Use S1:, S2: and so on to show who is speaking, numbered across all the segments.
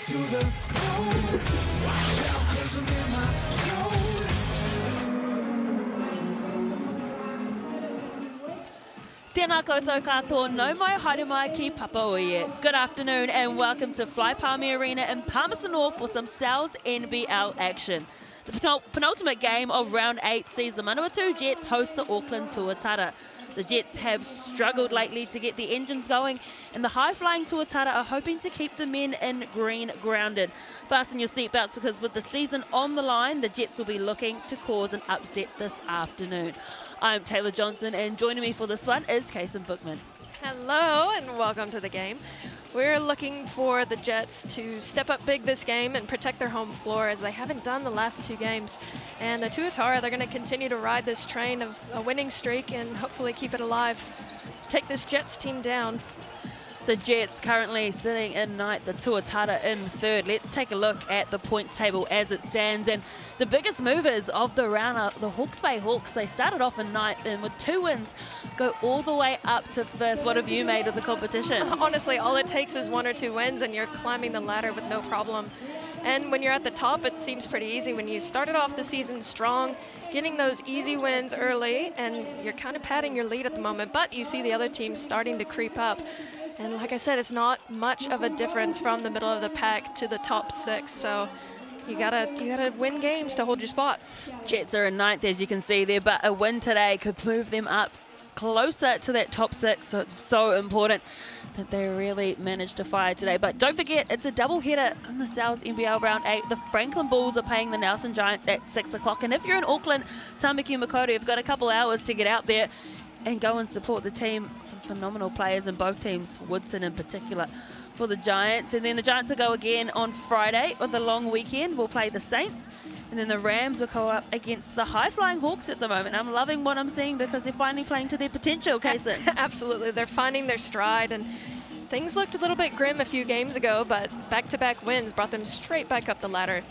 S1: to the bone. Watch out, 'cause I'm in my zone.
S2: Tēnā koutou katoa, nau mai haere mai ki papa oie. Good afternoon and welcome to Fly Palmy Arena in Palmerston North for some Sal's NBL action. The penultimate game of round 8 sees the Manawatū Jets host the Auckland Tuatara. The Jets have struggled lately to get the engines going, and the high-flying Tuatara are hoping to keep the men in green grounded. Fasten your seatbelts because with the season on the line, the Jets will be looking to cause an upset this afternoon. I'm Taylor Johnson, and joining me for this one is Kason Bookman.
S3: Hello and welcome to the game. We're looking for the Jets to step up big this game and protect their home floor as they haven't done the last 2 games. And the Tuatara, they're going to continue to ride this train of a winning streak and hopefully keep it alive. Take this Jets team down.
S2: The Jets currently sitting in ninth, the Tuatara in third. Let's take a look at the points table as it stands. And the biggest movers of the round are the Hawke's Bay Hawks. They started off in ninth and with 2 wins go all the way up to 5th. What have you made of the competition?
S3: Honestly, all it takes is 1 or 2 wins and you're climbing the ladder with no problem. And when you're at the top, it seems pretty easy. When you started off the season strong, getting those easy wins early, and you're kind of padding your lead at the moment, but you see the other teams starting to creep up. And like I said, it's not much of a difference from the middle of the pack to the top 6. So you gotta win games to hold your spot.
S2: Jets are in ninth, as you can see there, but a win today could move them up closer to that top 6. So it's so important that they really managed to fire today. But don't forget, it's a double header in the Sal's NBL round 8. The Franklin Bulls are playing the Nelson Giants at 6 o'clock. And if you're in Auckland, Tamaki Makaurau, you've got a couple hours to get out there and go and support the team. Some phenomenal players in both teams, Woodson in particular for the Giants. And then the Giants will go again on Friday with the long weekend. We'll play the Saints. And then the Rams will go up against the high-flying Hawks at the moment. I'm loving what I'm seeing because they're finally playing to their potential, Kason.
S3: Absolutely. They're finding their stride. And things looked a little bit grim a few games ago, but back-to-back wins brought them straight back up the ladder.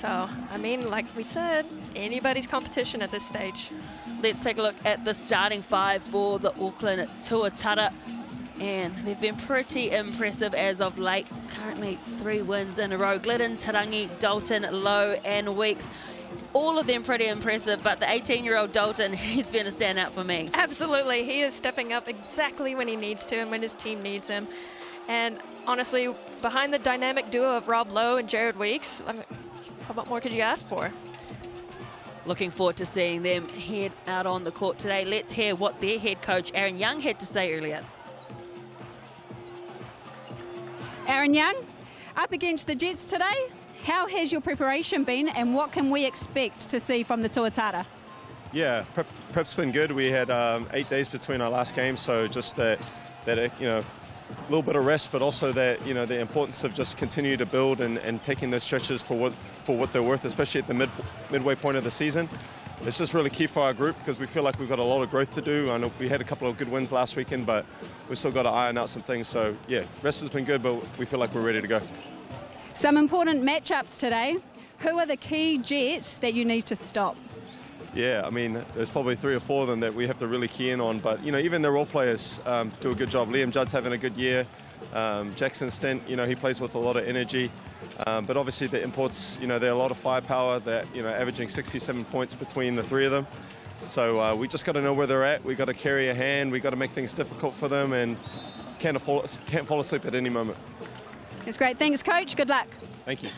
S3: So, I mean, like we said, anybody's competition at this stage.
S2: Let's take a look at the starting 5 for the Auckland Tuatara. And they've been pretty impressive as of late. Currently 3 wins in a row. Glidden, Tarangi, Dalton, Lowe and Weeks. All of them pretty impressive, but the 18-year-old Dalton, he's been a standout for me.
S3: Absolutely. He is stepping up exactly when he needs to and when his team needs him. And honestly, behind the dynamic duo of Rob Lowe and Jared Weeks, I mean, what more could you ask for?
S2: Looking forward to seeing them head out on the court today. Let's hear what their head coach, Aaron Young, had to say earlier.
S4: Aaron Young, up against the Jets today, how has your preparation been and what can we expect to see from the Tuatara?
S5: Yeah, prep's been good. We had 8 days between our last game, so just that a little bit of rest, but also that the importance of just continue to build and taking those stretches for what they're worth, especially at the midway point of the season. It's just really key for our group because we feel like we've got a lot of growth to do. I know we had a couple of good wins last weekend, but we've still got to iron out some things. So yeah, rest has been good, but we feel like we're ready to go.
S4: Some important matchups today. Who are the key Jets that you need to stop?
S5: Yeah, I mean, there's probably 3 or 4 of them that we have to really key in on. But, even their role players do a good job. Liam Judd's having a good year. Jackson Stint, he plays with a lot of energy. But obviously the imports, they're a lot of firepower. They're, averaging 67 points between the 3 of them. So we just got to know where they're at. We got to carry a hand. We got to make things difficult for them and can't fall asleep at any moment.
S4: That's great. Thanks, Coach. Good luck.
S5: Thank you.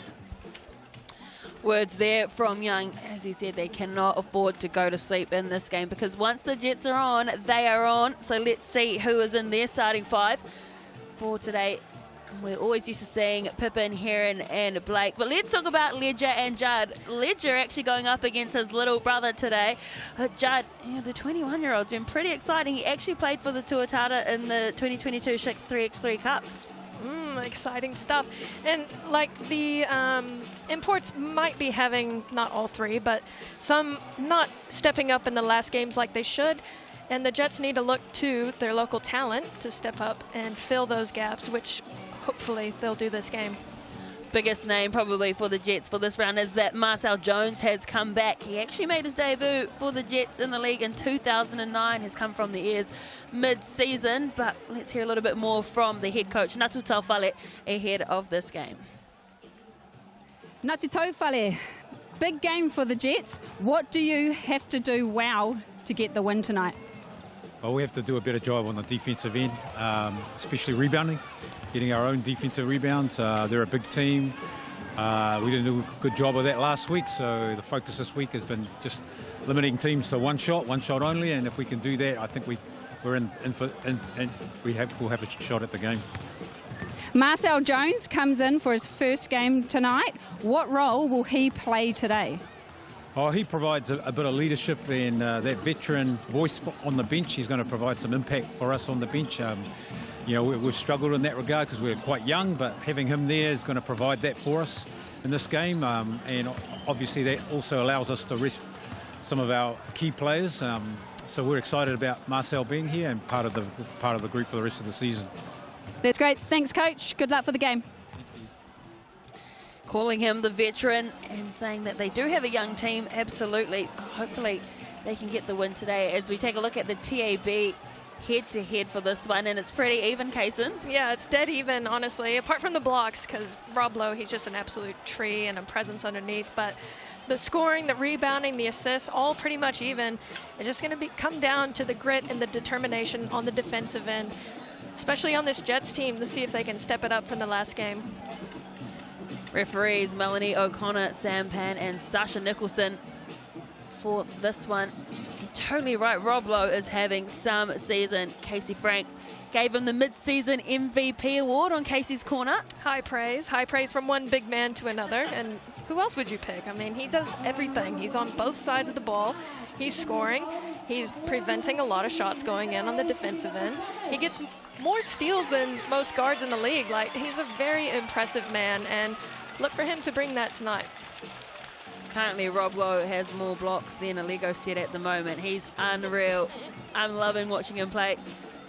S2: Words there from Young. As he said, they cannot afford to go to sleep in this game because once the Jets are on, they are on. So let's see who is in their starting 5 for today. We're always used to seeing Pippin, Heron and Blake. But let's talk about Ledger and Judd. Ledger actually going up against his little brother today. Judd, the 21-year-old's been pretty exciting. He actually played for the Tuatara in the 2022 Schick 3x3 Cup.
S3: Exciting stuff. And like the imports might be having, not all 3, but some not stepping up in the last games like they should. And the Jets need to look to their local talent to step up and fill those gaps, which hopefully they'll do this game.
S2: Biggest name probably for the Jets for this round is that Marcel Jones has come back. He actually made his debut for the Jets in the league in 2009, has come from the Airs mid-season. But let's hear a little bit more from the head coach, Natu Taufale, ahead of this game.
S4: Ngāti tau whare. Big game for the Jets. What do you have to do well to get the win tonight?
S6: Well, we have to do a better job on the defensive end, especially rebounding, getting our own defensive rebounds. They're a big team. We didn't do a good job of that last week, so the focus this week has been just limiting teams to one shot only, and if we can do that, I think we'll have a shot at the game.
S4: Marcel Jones comes in for his first game tonight. What role will he play today?
S6: Oh, he provides a bit of leadership and that veteran voice on the bench. He's going to provide some impact for us on the bench. You know, we've struggled in that regard because we're quite young, but having him there is going to provide that for us in this game. And obviously that also allows us to rest some of our key players. So we're excited about Marcel being here and part of the group for the rest of the season.
S4: That's great. Thanks, Coach. Good luck for the game.
S2: Calling him the veteran and saying that they do have a young team. Absolutely. Hopefully they can get the win today as we take a look at the TAB head-to-head for this one, and it's pretty even, Kaysen.
S3: Yeah, it's dead even, honestly, apart from the blocks, because Rob Lowe, he's just an absolute tree and a presence underneath, but the scoring, the rebounding, the assists, all pretty much even. It's just going to come down to the grit and the determination on the defensive end, especially on this Jets team, to see if they can step it up from the last game.
S2: Referees Melanie O'Connor, Sam Pan and Sasha Nicholson for this one. You're totally right, Rob Lowe is having some season. Casey Frank gave him the mid-season MVP award on Casey's corner.
S3: High praise from one big man to another, and who else would you pick? I mean, he does everything. He's on both sides of the ball. He's scoring. He's preventing a lot of shots going in on the defensive end. He gets more steals than most guards in the league. Like, he's a very impressive man, and look for him to bring that tonight.
S2: Currently, Rob Lowe has more blocks than a Lego set at the moment. He's unreal. I'm loving watching him play.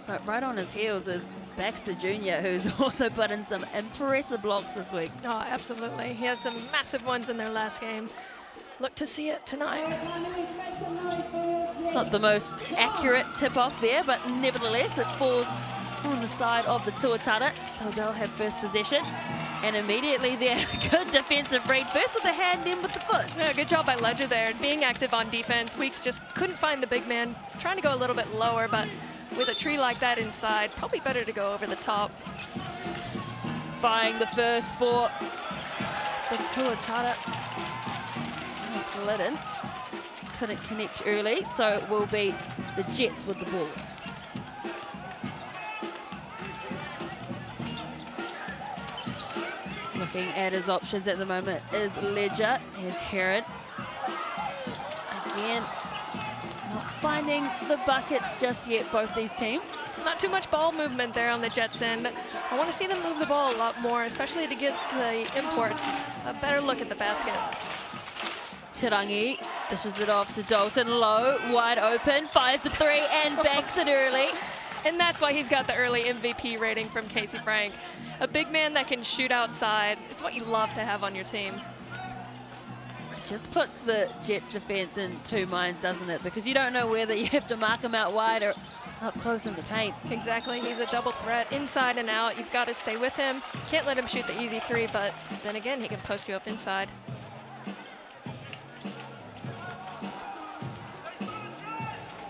S2: But right on his heels is Baxter Jr., who's also put in some impressive blocks this week.
S3: Oh, absolutely. He had some massive ones in their last game. Look to see it tonight.
S2: Not the most accurate tip-off there, but nevertheless, it falls on the side of the Tuatara, so they'll have first possession. And immediately they're good defensive read, first with the hand, then with the foot.
S3: Yeah, good job by Ledger there, being active on defense. Weeks just couldn't find the big man, trying to go a little bit lower, but with a tree like that inside, probably better to go over the top.
S2: Firing the first for the Tuatara. Has Glidden. Couldn't connect early, so it will be the Jets with the ball. Looking at his options at the moment is Ledger. Here's Heron. Again, not finding the buckets just yet, both these teams.
S3: Not too much ball movement there on the Jets end, but I want to see them move the ball a lot more, especially to get the imports a better look at the basket.
S2: Tirangi dishes it off to Dalton. Low, wide open, fires the three and banks it early.
S3: And that's why he's got the early MVP rating from Casey Frank. A big man that can shoot outside. It's what you love to have on your team.
S2: Just puts the Jets defense in two minds, doesn't it? Because you don't know whether you have to mark him out wide or up close in the paint.
S3: Exactly, he's a double threat, inside and out. You've got to stay with him. Can't let him shoot the easy three, but then again, he can post you up inside.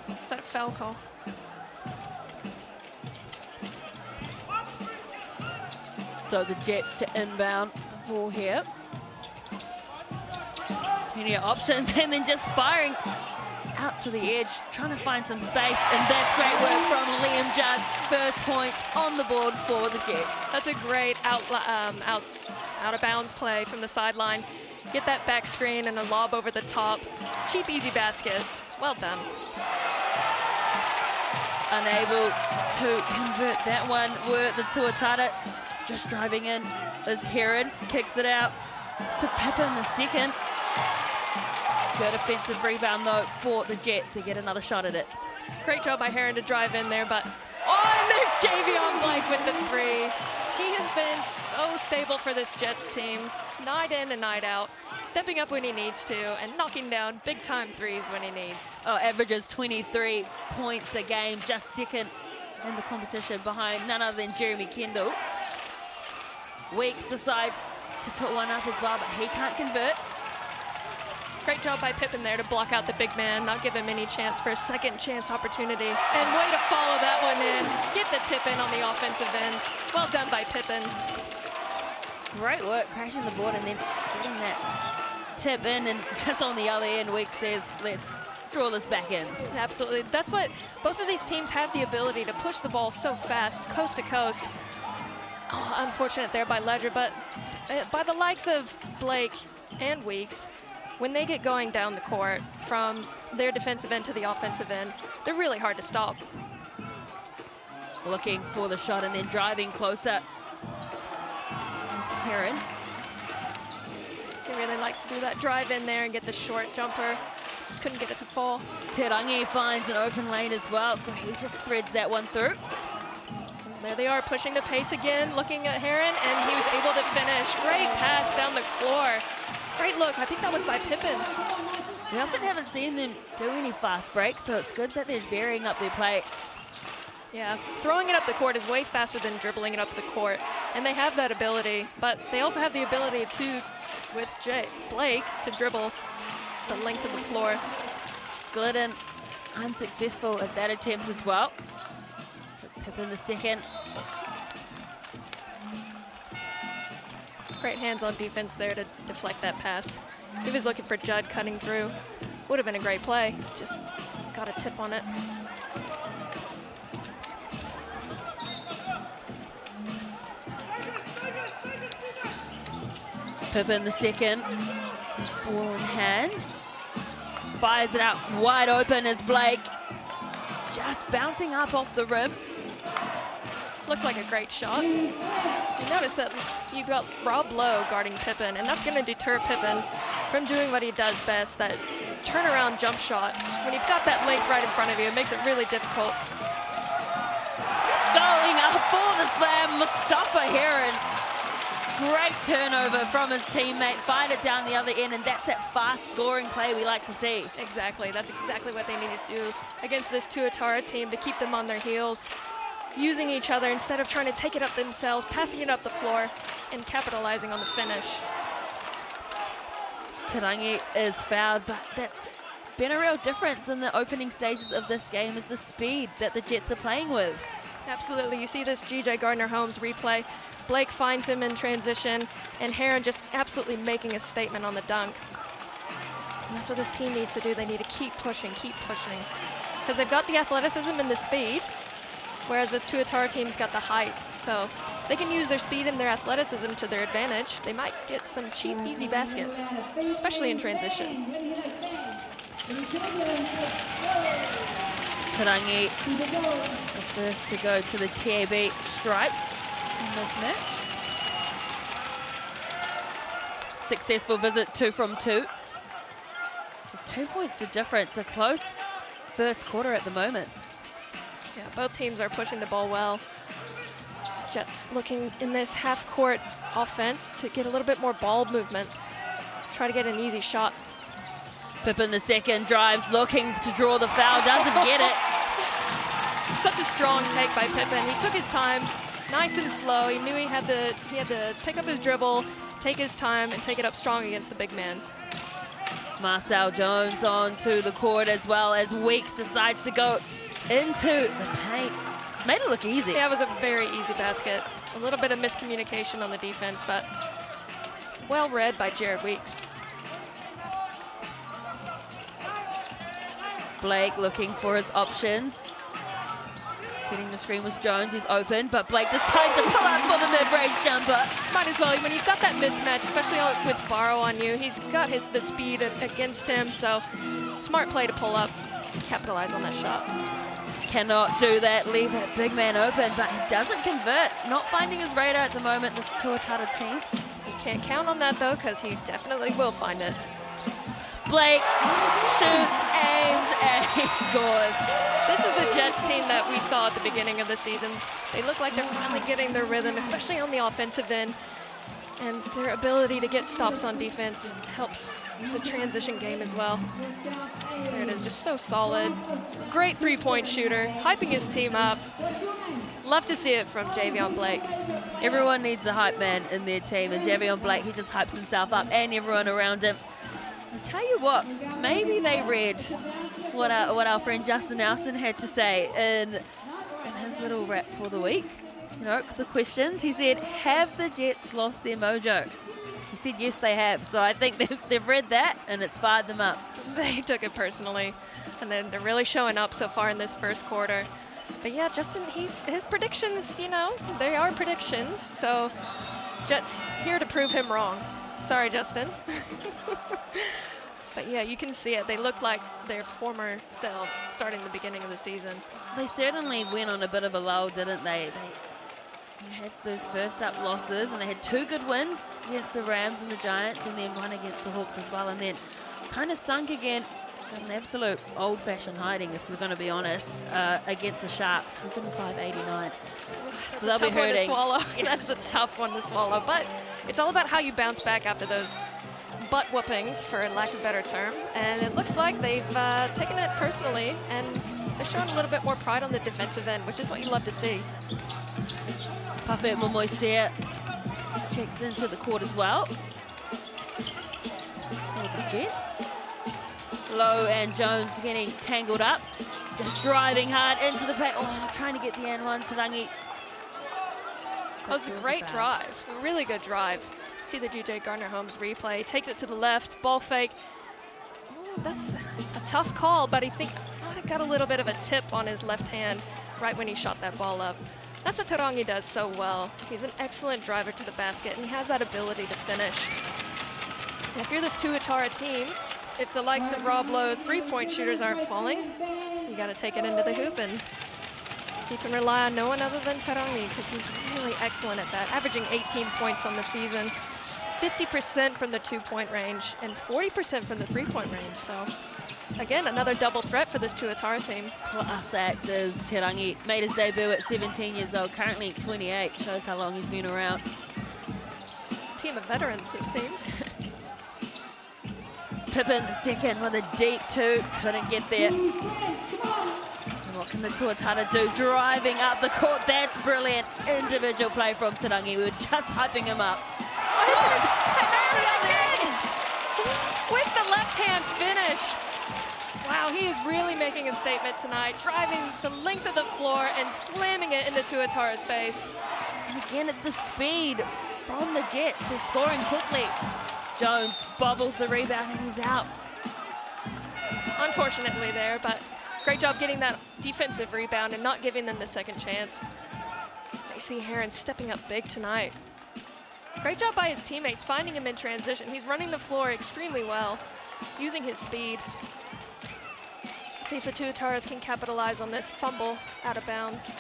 S3: Is that a foul call?
S2: So the Jets to inbound the ball here. Plenty of options, and then just firing out to the edge, trying to find some space, and that's great work from Liam Judd. First points on the board for the Jets.
S3: That's a great out of bounds play from the sideline. Get that back screen and a lob over the top. Cheap, easy basket. Well done.
S2: Unable to convert that one were the Tuatara. Just driving in is Heron, kicks it out to Pippin the second. Good offensive rebound though for the Jets to get another shot at it.
S3: Great job by Heron to drive in there, but and there's Javion Blake with the three. He has been so stable for this Jets team, night in and night out, stepping up when he needs to and knocking down big time threes when he needs.
S2: Oh, averages 23 points a game, just second in the competition behind none other than Jeremy Kendall. Weeks decides to put one up as well, but he can't convert.
S3: Great job by Pippen there to block out the big man, not give him any chance for a second chance opportunity. And way to follow that one in. Get the tip in on the offensive end. Well done by Pippen.
S2: Great work crashing the board and then getting that tip in, and just on the other end, Weeks says, let's draw this back in.
S3: Absolutely. That's what both of these teams have, the ability to push the ball so fast, coast to coast. Oh, unfortunate there by Ledger, but by the likes of Blake and Weeks, when they get going down the court from their defensive end to the offensive end, they're really hard to stop.
S2: Looking for the shot and then driving closer. Heron.
S3: He really likes to do that drive in there and get the short jumper. Just couldn't get it to fall.
S2: Te Rangi finds an open lane as well, so he just threads that one through.
S3: There they are, pushing the pace again, looking at Heron, and he was able to finish. Great pass down the floor. Great look. I think that was by Pippen.
S2: We often haven't seen them do any fast breaks, so it's good that they're varying up their play.
S3: Yeah, throwing it up the court is way faster than dribbling it up the court, and they have that ability, but they also have the ability to, with Blake, to dribble the length of the floor.
S2: Glidden unsuccessful at that attempt as well. So Pippen the second.
S3: Great hands-on defense there to deflect that pass. He was looking for Judd cutting through. Would have been a great play, just got a tip on it.
S2: Pippen the second, ball in hand, fires it out wide open as Blake just bouncing up off the rim.
S3: Looked like a great shot. You notice that you've got Rob Lowe guarding Pippen, and that's going to deter Pippen from doing what he does best, that turnaround jump shot. When you've got that length right in front of you, it makes it really difficult.
S2: Going up for the slam, Mustafa Heron. Great turnover from his teammate, fired it down the other end, and that's that fast scoring play we like to see.
S3: Exactly, that's exactly what they need to do against this Tuatara team to keep them on their heels, using each other instead of trying to take it up themselves, passing it up the floor, and capitalizing on the finish.
S2: Te Rangi is fouled, but that's been a real difference in the opening stages of this game, is the speed that the Jets are playing with.
S3: Absolutely, you see this G.J. Gardner-Holmes replay. Blake finds him in transition, and Heron just absolutely making a statement on the dunk. And that's what this team needs to do. They need to keep pushing, because they've got the athleticism and the speed, whereas this Tuatara team's got the height. So they can use their speed and their athleticism to their advantage. They might get some cheap, easy baskets, especially in transition.
S2: Te Rangi, the first to go to the TAB stripe in this match. Successful visit, 2 from 2. So 2 points of difference, a close first quarter at the moment.
S3: Yeah, both teams are pushing the ball well. Jets looking in this half-court offense to get a little bit more ball movement. Try to get an easy shot.
S2: Pippen the second drives, looking to draw the foul, doesn't get it.
S3: Such a strong take by Pippen. He took his time, nice and slow. He knew he had to pick up his dribble, take his time, and take it up strong against the big man.
S2: Marcel Jones onto the court as well as Weeks decides to go into the paint. Made it look easy.
S3: Yeah, it was a very easy basket. A little bit of miscommunication on the defense, but well read by Jared Weeks.
S2: Blake looking for his options. Setting the screen was Jones, he's open, but Blake decides to pull up for the mid-range jumper.
S3: Might as well, when you've got that mismatch, especially with Barrow on you, he's got the speed against him, so smart play to pull up, capitalize on that shot.
S2: Cannot do that, leave that big man open, but he doesn't convert. Not finding his radar at the moment, this Tuatara team.
S3: You can't count on that though, because he definitely will find it.
S2: Blake shoots, aims, and he scores.
S3: This is the Jets team that we saw at the beginning of the season. They look like they're finally getting their rhythm, especially on the offensive end. And their ability to get stops on defense helps the transition game as well. There it is, just so solid. Great three-point shooter, hyping his team up. Love to see it from Javion Blake.
S2: Everyone needs a hype man in their team, and Javion Blake, he just hypes himself up and everyone around him. I'll tell you what, maybe they read what our friend Justin Nelson had to say in his little rap for the week. You know, the questions. He said, have the Jets lost their mojo? He said, yes, they have. So I think they've read that and it's fired them up.
S3: They took it personally, and then they're really showing up so far in this first quarter. But yeah, Justin, his predictions, you know, they are predictions. So Jets here to prove him wrong. Sorry, Justin. But yeah, you can see it. They look like their former selves starting the beginning of the season.
S2: They certainly went on a bit of a lull, didn't they? They had those first up losses, and they had 2 good wins against the Rams and the Giants, and then one against the Hawks as well, and then kind of sunk again. Got an absolute old-fashioned hiding, if we're going to be honest, against the Sharks, 105-89. So they'll be hurting.
S3: That's a tough one to swallow, but it's all about how you bounce back after those butt whoopings, for lack of a better term, and it looks like they've taken it personally, and they're showing a little bit more pride on the defensive end, which is what you love to see.
S2: Pafet Momoisea checks into the court as well for the Jets. Lowe and Jones getting tangled up, just driving hard into the paint. Oh, trying to get the N1 Tarangi.
S3: That was a great drive, a really good drive. See the DJ Gardner-Holmes replay, takes it to the left, ball fake. Oh, that's a tough call, but I think might have got a little bit of a tip on his left hand right when he shot that ball up. That's what Tarangi does so well. He's an excellent driver to the basket, and he has that ability to finish. And if you're this Tuatara team, if the likes of Rob Lowe's three-point shooters aren't falling, you got to take it into the hoop, and you can rely on no one other than Tarangi, because he's really excellent at that, averaging 18 points on the season, 50% from the 2-point range, and 40% from the 3-point range. So, again, another double threat for this Tuatara team.
S2: Class act as Tarangi made his debut at 17 years old, currently 28, shows how long he's been around.
S3: Team of veterans, it seems.
S2: Pippin the second with a deep 2, couldn't get there. What can the Tuatara do? Driving up the court. That's brilliant individual play from Tarangi. We were just hyping him up.
S3: With the left-hand finish. Wow, he is really making a statement tonight, driving the length of the floor and slamming it into Tuatara's face.
S2: And again, it's the speed from the Jets. They're scoring quickly. Jones bobbles the rebound and he's out.
S3: Unfortunately there, but great job getting that defensive rebound and not giving them the second chance. I see Heron stepping up big tonight. Great job by his teammates, finding him in transition. He's running the floor extremely well, using his speed. See if the Tuataras can capitalize on this fumble out of bounds.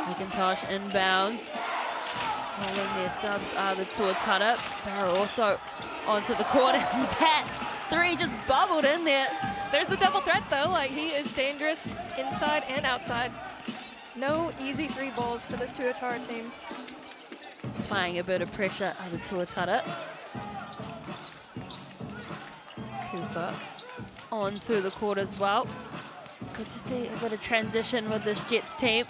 S2: McIntosh inbounds. Rolling their subs are the Tuatara. Barrow also onto the court, and that 3 just bubbled in there.
S3: There's the double threat though, like he is dangerous inside and outside. No easy 3 balls for this Tuatara team.
S2: Applying a bit of pressure on the Tuatara. Cooper onto the court as well. Good to see a bit of transition with this Jets team.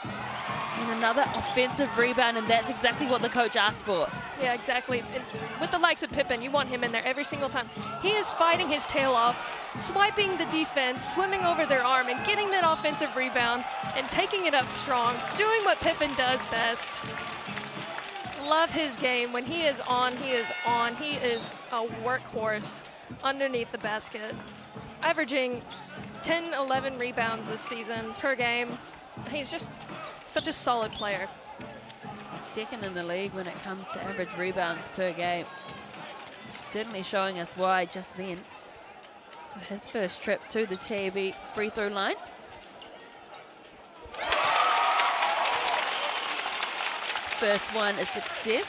S2: And another offensive rebound, and that's exactly what the coach asked for.
S3: Yeah, exactly. And with the likes of Pippen, you want him in there every single time. He is fighting his tail off, swiping the defense, swimming over their arm, and getting that offensive rebound and taking it up strong, doing what Pippen does best. Love his game. When he is on, he is on. He is a workhorse underneath the basket, averaging 10, 11 rebounds this season per game. He's just such a solid player.
S2: Second in the league when it comes to average rebounds per game. Certainly showing us why just then. So his first trip to the TAB free throw line. First one a success.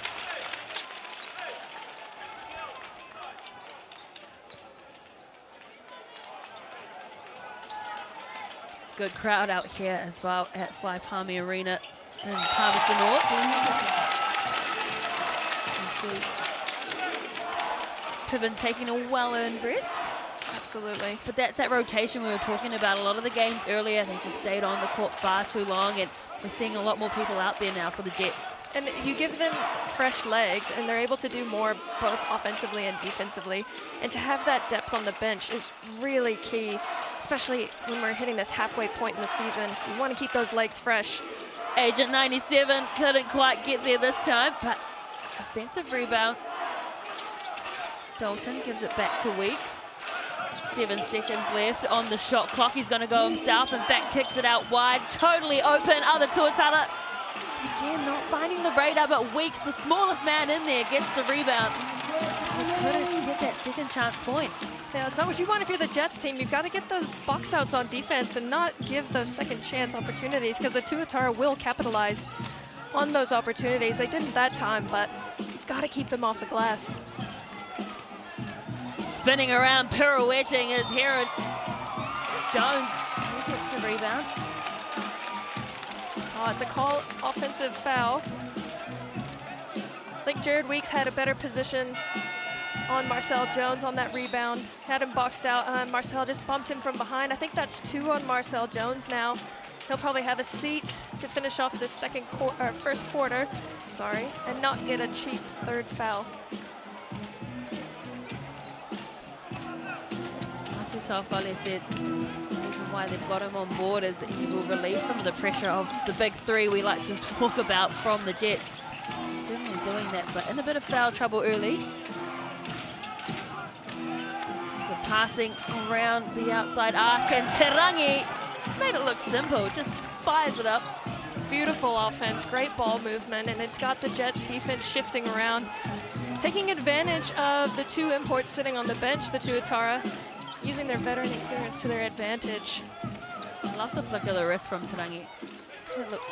S2: Good crowd out here as well at Palmy Arena. And Palmerston North. You see Piven taking a well-earned rest.
S3: Absolutely.
S2: But that's that rotation we were talking about. A lot of the games earlier, they just stayed on the court far too long, and we're seeing a lot more people out there now for the Jets.
S3: And you give them fresh legs, and they're able to do more both offensively and defensively. And to have that depth on the bench is really key, especially when we're hitting this halfway point in the season. You want to keep those legs fresh.
S2: Agent 97 couldn't quite get there this time, but offensive rebound. Dalton gives it back to Weeks. 7 seconds left on the shot clock. He's going to go himself. In fact, kicks it out wide. Totally open. Other Tuatara. Again, not finding the radar, but Weeks, the smallest man in there, gets the rebound. He couldn't get that second chance point.
S3: Yeah, it's not what you want if you're the Jets team. You've got to get those box outs on defense and not give those second chance opportunities, because the Tuatara will capitalize on those opportunities. They didn't that time, but you've got to keep them off the glass.
S2: Spinning around, pirouetting is Herod. Jones, he gets the rebound.
S3: Oh, it's a call offensive foul. I think Jared Weeks had a better position on Marcel Jones on that rebound. Had him boxed out. Marcel just bumped him from behind. I think that's 2 on Marcel Jones now. He'll probably have a seat to finish off this first quarter, sorry, and not get a cheap 3rd foul.
S2: Tafale said the reason why they've got him on board is that he will relieve some of the pressure of the big 3 we like to talk about from the Jets. He's certainly doing that, but in a bit of foul trouble early. So passing around the outside arc, and Terangi made it look simple, just fires it up.
S3: Beautiful offense, great ball movement, and it's got the Jets defense shifting around, taking advantage of the 2 imports sitting on the bench, the Tuatara, using their veteran experience to their advantage.
S2: I love the flick of the wrist from Terangi. It's gonna look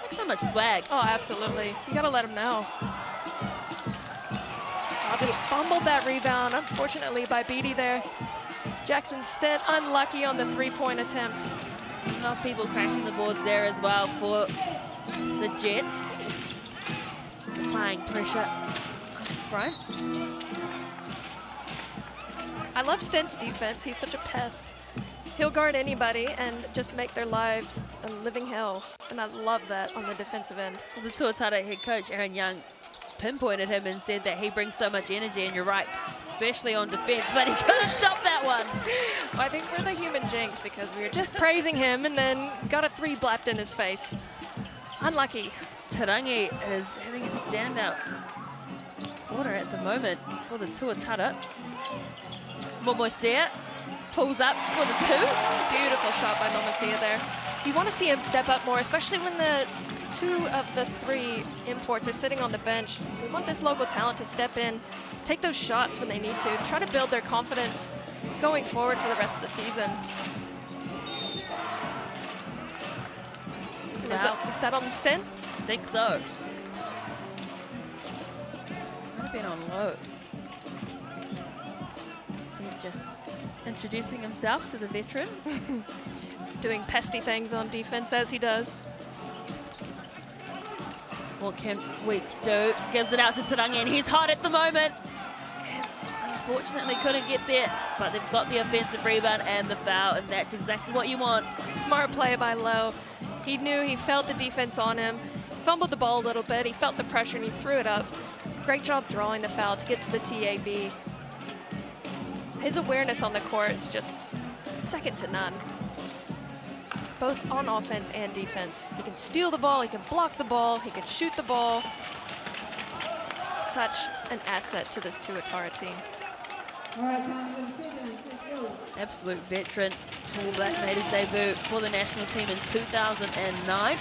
S2: like so much swag.
S3: Oh, absolutely. You gotta let them know. Oh, just fumbled that rebound, unfortunately, by Beatty there. Jackson Stead unlucky on the 3-point attempt.
S2: A lot of people crashing the boards there as well for the Jets. Applying pressure up front.
S3: I love Stent's defense. He's such a pest. He'll guard anybody and just make their lives a living hell. And I love that on the defensive end.
S2: Well, the Tuatara head coach, Aaron Young, pinpointed him and said that he brings so much energy, and you're right, especially on defense, but he couldn't stop that one.
S3: Well, I think we're the human jinx, because we were just praising him and then got a 3 blapped in his face. Unlucky.
S2: Terangi is having a standout quarter at the moment for the Tuatara. Momoisea pulls up for the 2.
S3: Beautiful shot by Momoisea there. You want to see him step up more, especially when the 2 of the 3 imports are sitting on the bench. We want this local talent to step in, take those shots when they need to, try to build their confidence going forward for the rest of the season. Is that on Stent?
S2: I think so. Might have been on low. Stent just introducing himself to the veteran.
S3: Doing pesty things on defense as he does.
S2: What can Weeks do? Gives it out to Terangi, and he's hot at the moment. And unfortunately couldn't get there, but they've got the offensive rebound and the foul, and that's exactly what you want.
S3: Smart play by Lowe. He knew, he felt the defense on him, fumbled the ball a little bit, he felt the pressure and he threw it up. Great job drawing the foul to get to the TAB. His awareness on the court is just second to none. Both on offense and defense. He can steal the ball, he can block the ball, he can shoot the ball. Such an asset to this Tuatara team.
S2: Absolute veteran. Tall Black made his debut for the national team in 2009.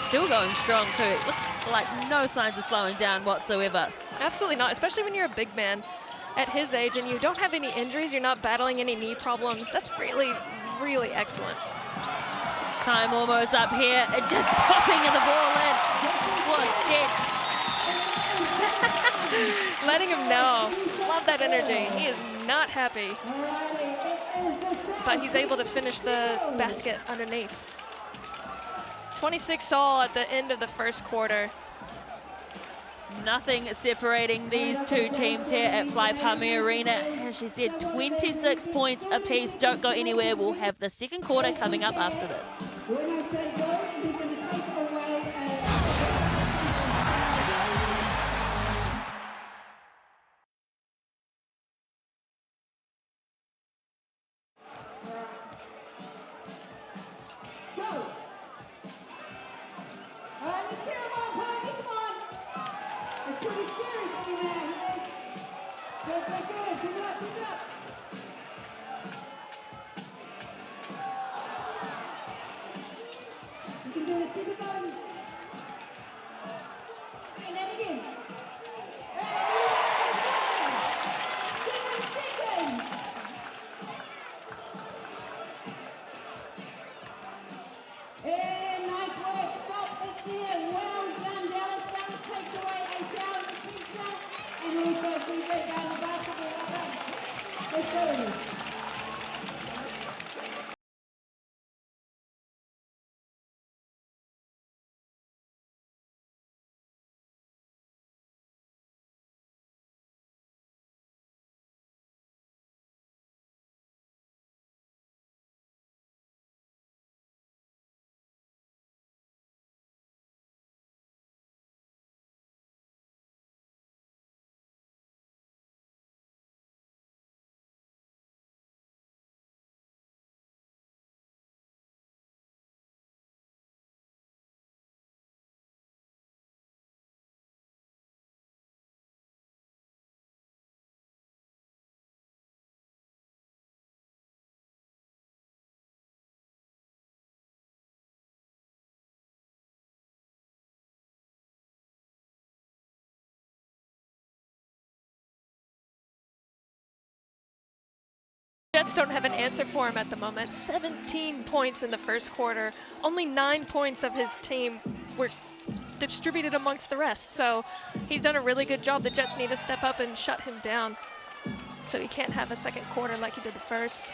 S2: Still going strong too. It looks like no signs of slowing down whatsoever.
S3: Absolutely not, especially when you're a big man at his age and you don't have any injuries, you're not battling any knee problems. That's really, really excellent.
S2: Time almost up here, and just popping the ball in. What a step.
S3: Letting him know. Love that energy. He is not happy. But he's able to finish the basket underneath. 26 all at the end of the first quarter.
S2: Nothing separating these two teams here at Palmy Arena. As she said, 26 points apiece. Don't go anywhere. We'll have the second quarter coming up after this.
S3: Jets don't have an answer for him at the moment. 17 points in the first quarter. Only 9 points of his team were distributed amongst the rest. So he's done a really good job. The Jets need to step up and shut him down so he can't have a second quarter like he did the first.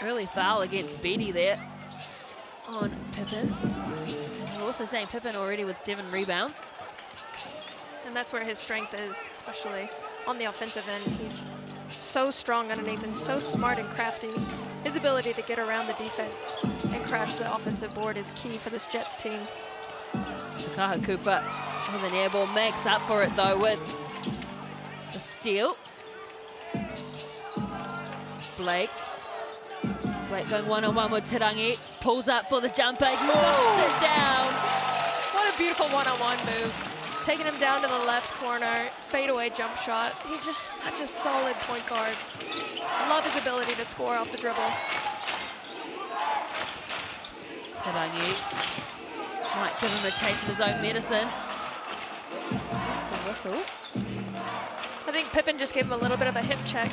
S2: Early foul against Beatty there on Pippen. We're also saying Pippen already with 7 rebounds.
S3: And that's where his strength is, especially on the offensive end. He's so strong underneath and so smart and crafty. His ability to get around the defense and crash the offensive board is key for this Jets team.
S2: Takaha Cooper with an air ball, makes up for it though with the steal. Blake going one-on-one with Tirangi, pulls up for the jumper, he knocks it down.
S3: What a beautiful one-on-one move. Taking him down to the left corner, fadeaway jump shot. He's just such a solid point guard. I love his ability to score off the dribble.
S2: Tirangi might give him a taste of his own medicine. That's the whistle.
S3: I think Pippen just gave him a little bit of a hip check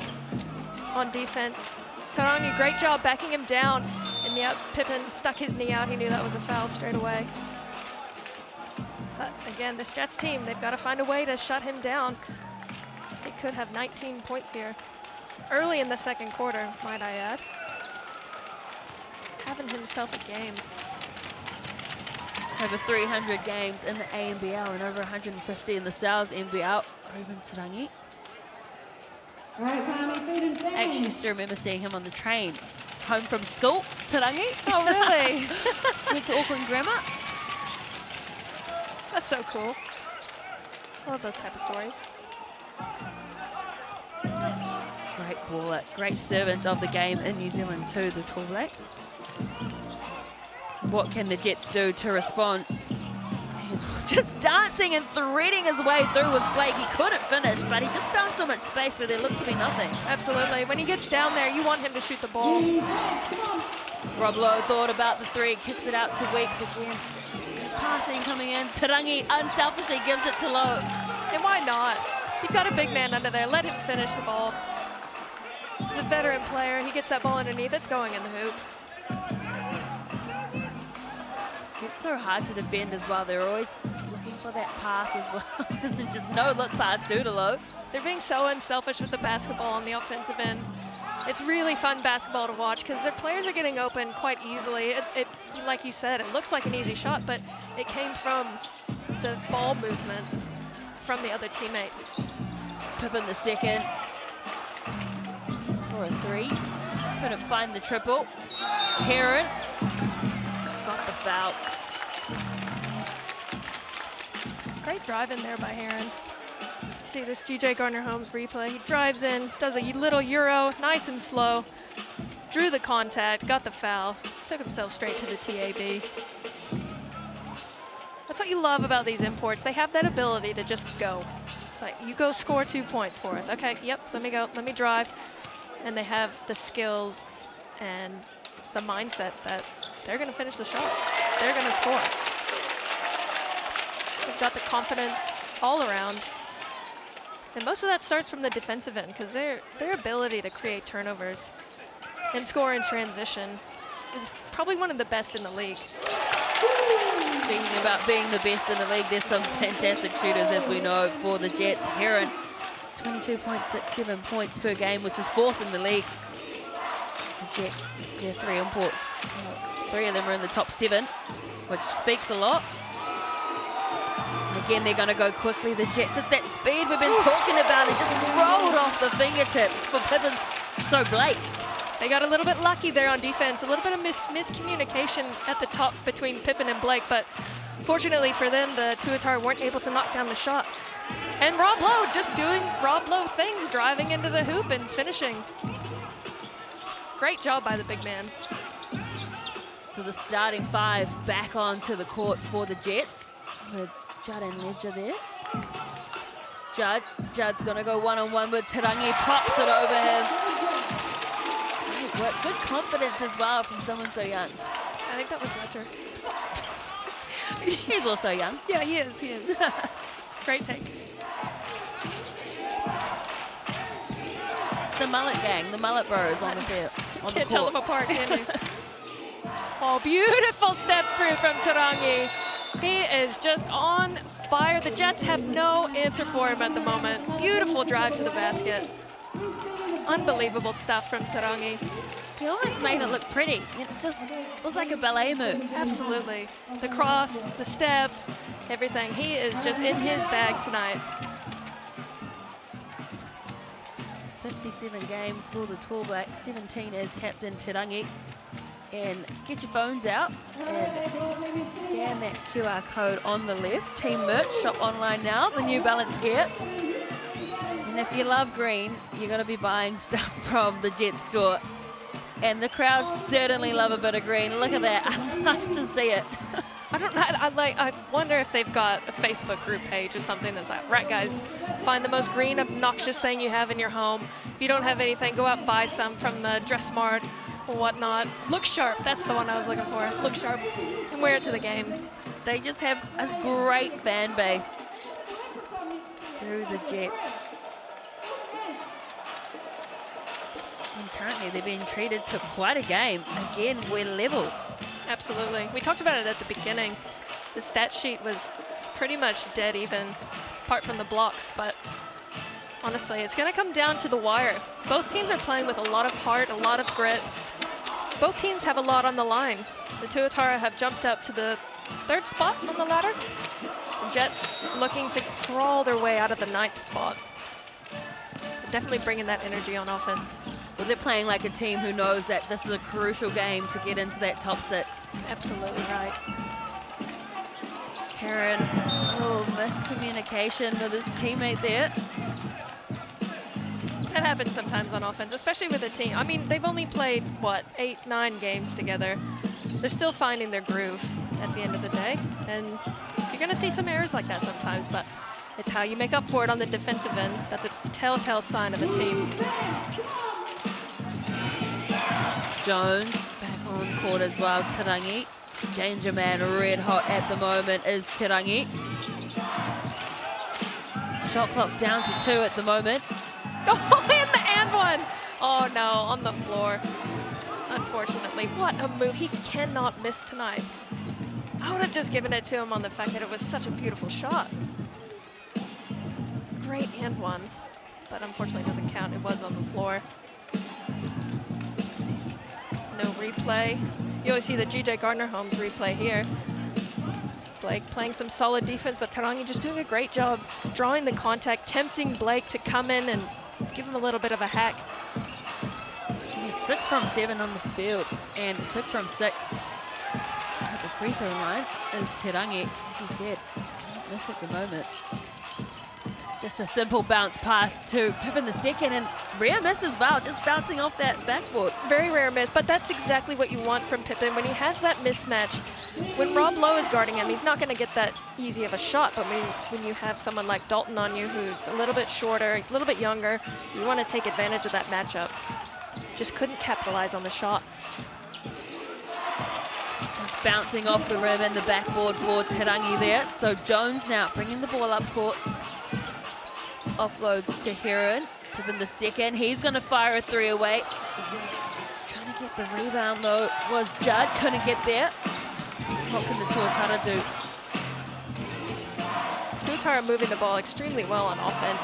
S3: on defense. Tirangi, great job backing him down. And yep, Pippen stuck his knee out. He knew that was a foul straight away. But again, this Jets team, they've got to find a way to shut him down. They could have 19 points here. Early in the second quarter, might I add. Having himself a game.
S2: Over 300 games in the ANBL and over 150 in the South NBL. Ruben Tirangi.
S7: All right, Palmy, food and
S2: I actually used to remember seeing him on the train home from school, Tirangi.
S3: Oh, really?
S2: Went to Auckland Grammar.
S3: That's so cool. I love those type of stories.
S2: Great baller, great servant of the game in New Zealand too, the Tall Black. What can the Jets do to respond? Just dancing and threading his way through was Blake. He couldn't finish, but he just found so much space where there looked to be nothing.
S3: Absolutely. When he gets down there, you want him to shoot the ball.
S2: Rob Lowe thought about the three, kicks it out to Weeks again. Good passing coming in. Tirangi unselfishly gives it to Lowe.
S3: And why not? You've got a big man under there. Let him finish the ball. He's a veteran player. He gets that ball underneath. It's going in the hoop.
S2: It's so hard to defend as well. They're always looking for that pass as well. And then just no look pass due to Lowe.
S3: They're being so unselfish with the basketball on the offensive end. It's really fun basketball to watch because their players are getting open quite easily. Like you said, it looks like an easy shot, but it came from the ball movement from the other teammates.
S2: Pippen the second for a three. Couldn't find the triple. Heron got the foul.
S3: Great drive in there by Heron. See this GJ Gardner-Holmes replay. He drives in, does a little Euro, nice and slow. Drew the contact, got the foul, took himself straight to the TAB. That's what you love about these imports. They have that ability to just go. It's like, you go score 2 points for us. Okay, yep, let me go, let me drive. And they have the skills and the mindset that they're gonna finish the shot. They're gonna score. They've got the confidence all around. And most of that starts from the defensive end because their ability to create turnovers and score in transition is probably one of the best in the league.
S2: Speaking about being the best in the league, there's some fantastic shooters, as we know, for the Jets. Heron, 22.67 points per game, which is 4th in the league. The Jets, their 3 imports. 3 of them are in the top 7, which speaks a lot. And again, they're going to go quickly. The Jets, it's that speed we've been talking about. It just rolled off the fingertips for Pippen. So Blake.
S3: They got a little bit lucky there on defense. A little bit of miscommunication at the top between Pippen and Blake, but fortunately for them, the Tuatara weren't able to knock down the shot. And Rob Lowe just doing Rob Lowe things, driving into the hoop and finishing. Great job by the big man.
S2: So the starting 5 back onto the court for the Jets with Judd and Ledger there. Judd's gonna go one-on-one with Tarangi, pops it over him. Great work, good confidence as well from someone so young.
S3: I think that was Ledger.
S2: He's also young.
S3: Yeah, he is. Great take.
S2: It's the mullet gang, the mullet bros on the field.
S3: Can't tell them apart, can you? Oh, beautiful step through from Tarangi. He is just on fire. The Jets have no answer for him at the moment. Beautiful drive to the basket. Unbelievable stuff from Tarangi.
S2: He almost made it look pretty. It just was like a ballet move.
S3: Absolutely. The cross, the step, everything. He is just in his bag tonight.
S2: 57 games for the Tall Blacks, 17 as captain Tarangi. And get your phones out and scan that QR code on the left. Team merch, shop online now, the New Balance gear. And if you love green, you're going to be buying stuff from the Jet store. And the crowds certainly love a bit of green. Look at that. I'd love to see it.
S3: I don't know. I wonder if they've got a Facebook group page or something that's like, right, guys, find the most green, obnoxious thing you have in your home. If you don't have anything, go out and buy some from the Dress Smart or whatnot. Look sharp. That's the one I was looking for. Look sharp and wear it to the game.
S2: They just have a great fan base through the Jets. And currently they're being treated to quite a game. Again, we're level.
S3: Absolutely. We talked about it at the beginning. The stat sheet was pretty much dead even, apart from the blocks, but honestly, it's going to come down to the wire. Both teams are playing with a lot of heart, a lot of grit. Both teams have a lot on the line. The Tuatara have jumped up to the 3rd spot on the ladder. The Jets looking to crawl their way out of the 9th spot. They're definitely bringing that energy on offense.
S2: Well, they're playing like a team who knows that this is a crucial game to get into that top 6.
S3: Absolutely right.
S2: Heron, oh, miscommunication with his teammate there.
S3: That happens sometimes on offense, especially with a team. I mean, they've only played, what, 8, 9 games together. They're still finding their groove at the end of the day. And you're going to see some errors like that sometimes, but it's how you make up for it on the defensive end. That's a telltale sign of a team.
S2: Jones back on court as well. Tarangi, danger man, red hot at the moment is Tarangi. Shot clock down to 2 at the moment.
S3: Oh, and one. Oh no, on the floor. Unfortunately, what a move. He cannot miss tonight. I would have just given it to him on the fact that it was such a beautiful shot. Great and one, but unfortunately doesn't count. It was on the floor. replay. You always see the G.J. Gardner-Holmes replay here. Blake playing some solid defense, but Tarangi just doing a great job drawing the contact, tempting Blake to come in and give him a little bit of a hack.
S2: He's 6 from 7 on the field and 6 from 6 at the free throw line is Tarangi, as you said, can't miss at the moment. Just a simple bounce pass to Pippin the second, and rare miss as well, just bouncing off that backboard.
S3: Very rare miss, but that's exactly what you want from Pippin. When he has that mismatch, when Rob Lowe is guarding him, he's not going to get that easy of a shot, but when you have someone like Dalton on you who's a little bit shorter, a little bit younger, you want to take advantage of that matchup. Just couldn't capitalize on the shot.
S2: Just bouncing off the rim and the backboard for Tarangi there. So Jones now bringing the ball up court. Offloads to Heron. Pippin the second. He's going to fire a 3 away. Trying to get the rebound though was Judd. Couldn't get there. What can the Tuatara do?
S3: Tuatara moving the ball extremely well on offense.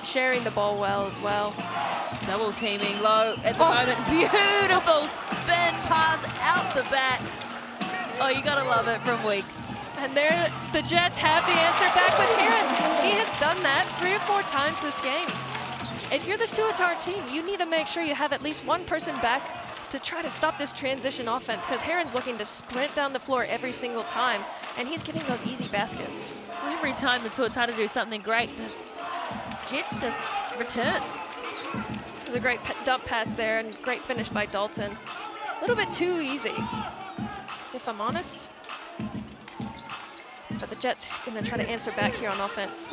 S3: Sharing the ball well as well.
S2: Double teaming Low at the moment. Beautiful spin pass out the back. Oh, you got to love it from Weeks.
S3: And there, the Jets have the answer back with Heron. He has done that 3 or 4 times this game. If you're this Tuatara team, you need to make sure you have at least one person back to try to stop this transition offense, because Heron's looking to sprint down the floor every single time, and he's getting those easy baskets.
S2: Every time the Tuatara do something great, the Jets just return.
S3: It was a great dump pass there and great finish by Dalton. A little bit too easy, if I'm honest. But the Jets going to try to answer back here on offense.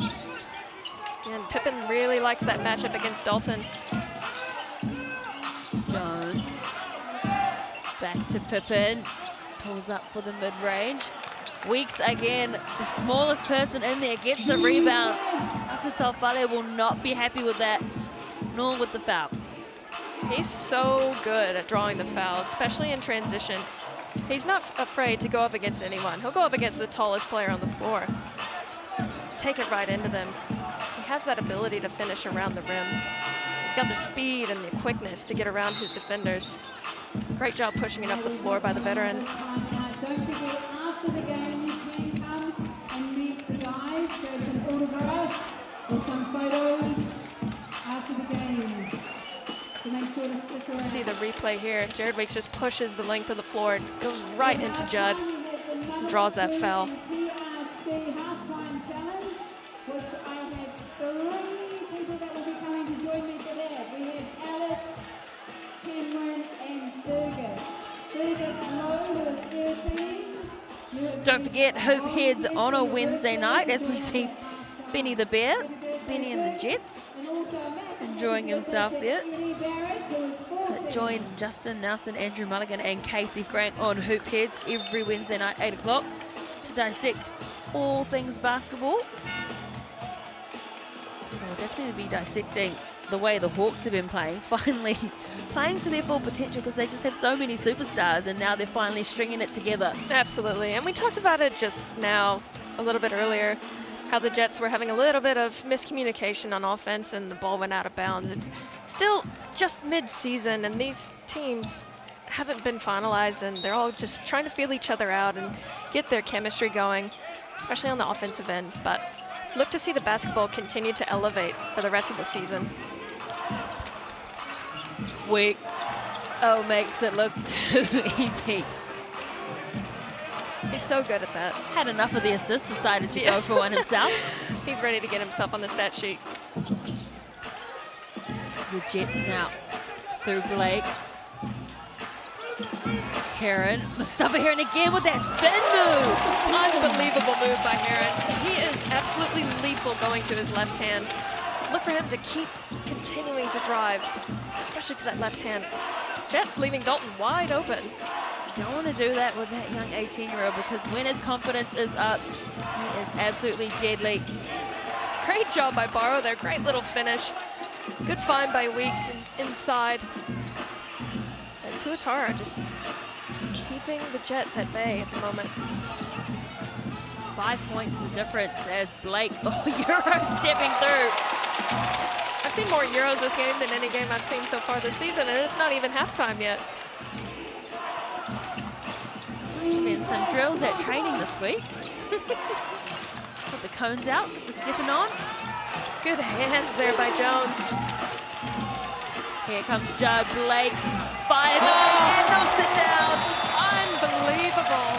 S3: And Pippin really likes that matchup against Dalton.
S2: Jones. Back to Pippin. Pulls up for the mid-range. Weeks again, the smallest person in there, gets the rebound. Atutofale will not be happy with that, nor with the foul.
S3: He's so good at drawing the foul, especially in transition. He's not afraid to go up against anyone. He'll go up against the tallest player on the floor. Take it right into them. He has that ability to finish around the rim. He's got the speed and the quickness to get around his defenders. Great job pushing it up the floor by the veteran.
S7: Don't forget, after the game, you can come and meet the guys, go some autographs or some photos after the game. So make sure to stick around.
S3: See the replay here. Jared Weeks just pushes the length of the floor, goes right into Judd, draws that foul.
S7: TRC halftime challenge, which I have 3 people that will be coming to join me for that. We have Alex, Cameron, and Fergus. Fergus Lowe, who is 13.
S2: Don't forget Hoop Heads on a Wednesday night as we see Benny the Bear, Benny and the Jets, enjoying himself there. Join Justin Nelson, Andrew Mulligan and Casey Frank on Hoop Heads every Wednesday night, 8 o'clock, to dissect all things basketball. We'll definitely be dissecting the way the Hawks have been playing, finally playing to their full potential, because they just have so many superstars and now they're finally stringing it together.
S3: Absolutely, and we talked about it just now, a little bit earlier, how the Jets were having a little bit of miscommunication on offense and the ball went out of bounds. It's still just mid-season and these teams haven't been finalized and they're all just trying to feel each other out and get their chemistry going, especially on the offensive end. But look to see the basketball continue to elevate for the rest of the season.
S2: Weeks, oh, makes it look too easy.
S3: He's so good at that.
S2: Had enough of the assist, decided to go for one himself.
S3: He's ready to get himself on the stat sheet.
S2: The Jets now through Blake. Heron, Mustafa Heron again with that spin move.
S3: Unbelievable move by Heron. He is absolutely lethal going to his left hand. Look for him to keep continuing to drive, especially to that left hand. Jets leaving Dalton wide open.
S2: Don't want to do that with that young 18-year-old, because when his confidence is up, he is absolutely deadly.
S3: Great job by Barrow there, great little finish. Good find by Weeks inside. And Tuatara just keeping the Jets at bay at the moment.
S2: 5 points the difference as Blake, Euro stepping through.
S3: I've seen more Euros this game than any game I've seen so far this season, and it's not even halftime yet.
S2: Must have been some drills at training this week. Put the cones out, get the stepping on.
S3: Good hands there by Jones.
S2: Here comes Judd. Blake fires and knocks it down.
S3: Unbelievable.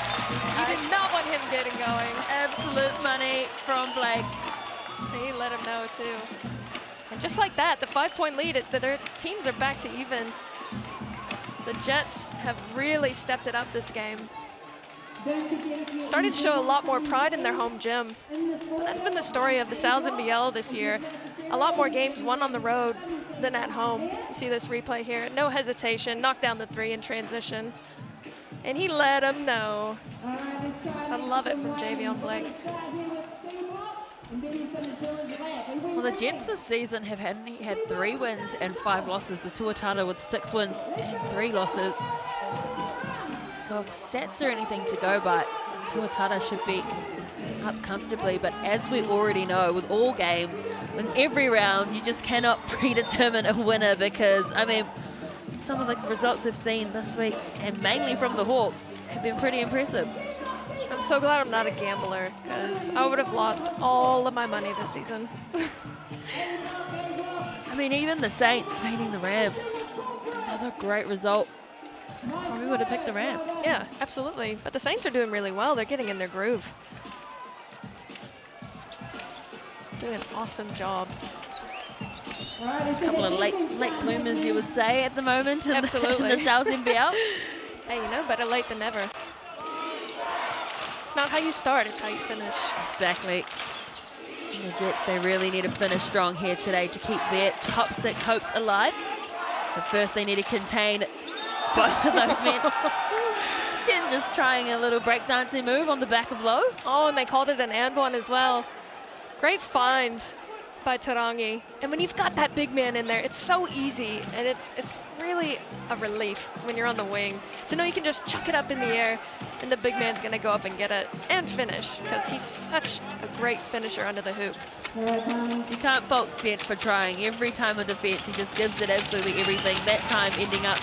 S3: You did not want him getting going.
S2: Absolute money from Blake.
S3: He let him know too. And just like that, the 5-point lead, their teams are back to even. The Jets have really stepped it up this game. Started to show a lot more pride in their home gym. But that's been the story of the NZNBL this year. A lot more games won on the road than at home. You see this replay here. No hesitation, knocked down the 3 in transition. And he let him know. I love it from Javion Blake.
S2: Well, the Jets this season have only had 3 wins and 5 losses. The Tuatara with 6 wins and 3 losses. So if stats are anything to go by, Tuatara should be up comfortably. But as we already know, with all games, in every round, you just cannot predetermine a winner because, I mean, some of the results we've seen this week, and mainly from the Hawks, have been pretty impressive.
S3: I'm so glad I'm not a gambler because I would have lost all of my money this season.
S2: I mean, even the Saints beating the Rams, another great result. Probably would have picked the Rams.
S3: Yeah, absolutely. But the Saints are doing really well. They're getting in their groove. Doing an awesome job.
S2: A couple of late bloomers, you would say, at the moment in
S3: Absolutely.
S2: the NZNBL.
S3: Hey, you know, better late than never. It's not how you start, it's how you finish.
S2: Exactly. And the Jets, they really need to finish strong here today to keep their top 6 hopes alive. But first, they need to contain both of those men. Sten just trying a little breakdancing move on the back of Low.
S3: Oh, and they called it an and one as well. Great find by Tarangi. And when you've got that big man in there, it's so easy, and it's really a relief when you're on the wing to know you can just chuck it up in the air and the big man's going to go up and get it and finish because he's such a great finisher under the hoop.
S2: You can't fault Stent for trying. Every time on defense, he just gives it absolutely everything. That time ending up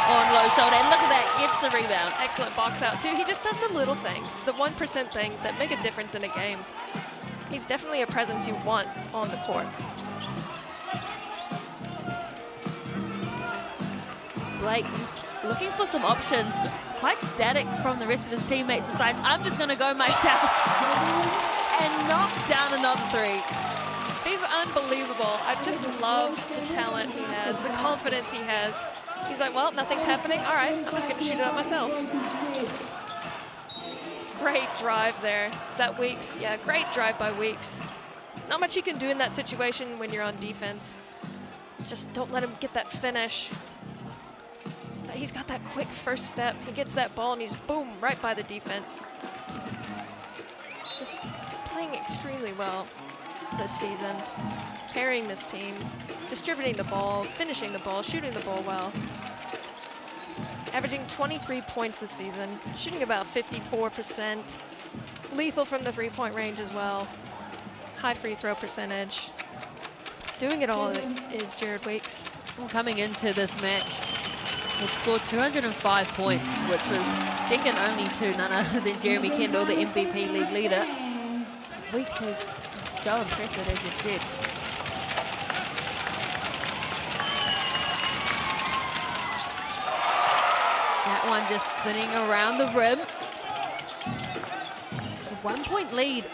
S2: on Low shoulder, and look at that, gets the rebound.
S3: Excellent box out too. He just does the little things, the 1% things that make a difference in a game. He's definitely a presence you want on the court.
S2: Blake is looking for some options. Quite static from the rest of his teammates. Decides, I'm just going to go myself. And knocks down another 3.
S3: He's unbelievable. I just love the talent he has, the confidence he has. He's like, well, nothing's happening. All right, I'm just going to shoot it up myself. Great drive there. Is that Weeks? Yeah, great drive by Weeks. Not much you can do in that situation when you're on defense. Just don't let him get that finish. But he's got that quick first step. He gets that ball and he's boom, right by the defense. Just playing extremely well this season. Carrying this team, distributing the ball, finishing the ball, shooting the ball well. Averaging 23 points this season, shooting about 54%. Lethal from the 3-point range as well. High free throw percentage. Doing it all is Jared Weeks.
S2: Well, coming into this match, he scored 205 points, which was second only to none other than Jeremy Kendall, the MVP league leader. Weeks has been so impressive, as you've said. That one just spinning around the rim. A 1-point lead,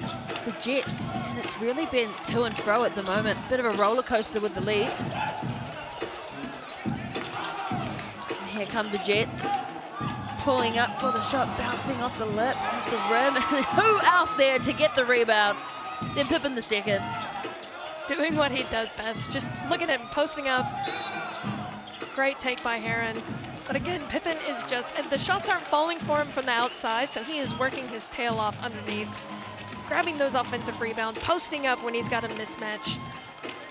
S2: the Jets, and it's really been to and fro at the moment. Bit of a roller coaster with the lead. And here come the Jets, pulling up for the shot, bouncing off the lip, off the rim. Who else there to get the rebound? Then Pippen the second.
S3: Doing what he does best. Just look at him posting up. Great take by Heron. But again, Pippen is just, and the shots aren't falling for him from the outside, so he is working his tail off underneath, grabbing those offensive rebounds, posting up when he's got a mismatch,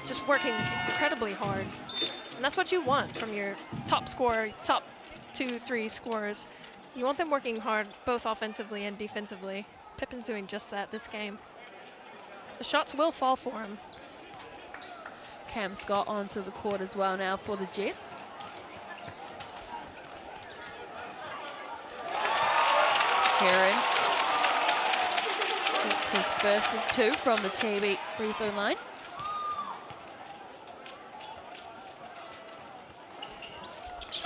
S3: just working incredibly hard. And that's what you want from your top scorer, top 2-3 scorers. You want them working hard, both offensively and defensively. Pippen's doing just that this game. The shots will fall for him.
S2: Cam Scott onto the court as well now for the Jets. Heron gets his first of 2 from the TV free throw line.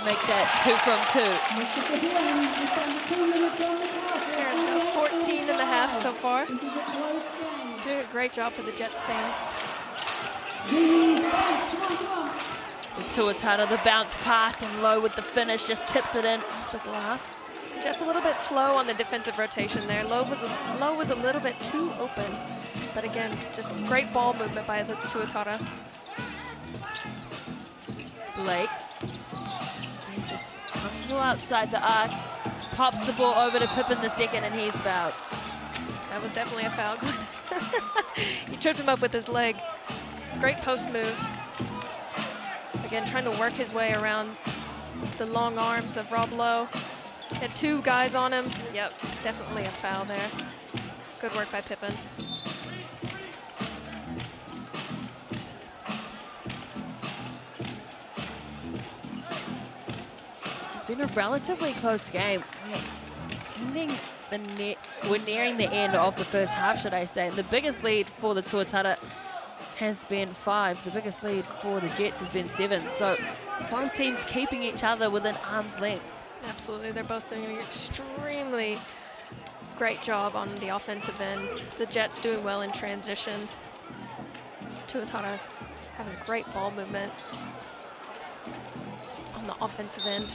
S2: Make that 2 from 2.
S3: Heron's got 14 and a half so far. Doing a great job for the Jets team.
S2: The Tuatara, the bounce pass and low with the finish, just tips it in off the glass.
S3: Jets a little bit slow on the defensive rotation there. Low was a little bit too open. But again, just great ball movement by the Tuatara.
S2: Blake, again, just comfortable outside the arc, pops the ball over to Pippen the second, and he's fouled.
S3: That was definitely a foul. He tripped him up with his leg. Great post move. Again, trying to work his way around the long arms of Rob Lowe. Had 2 guys on him. Yep, definitely a foul there. Good work by Pippen.
S2: It's been a relatively close game. We're nearing the end of the first half, should I say. The biggest lead for the Tuatara has been 5. The biggest lead for the Jets has been 7. So both teams keeping each other within arm's length.
S3: Absolutely, they're both doing an extremely great job on the offensive end. The Jets doing well in transition. Tuatara having great ball movement on the offensive end.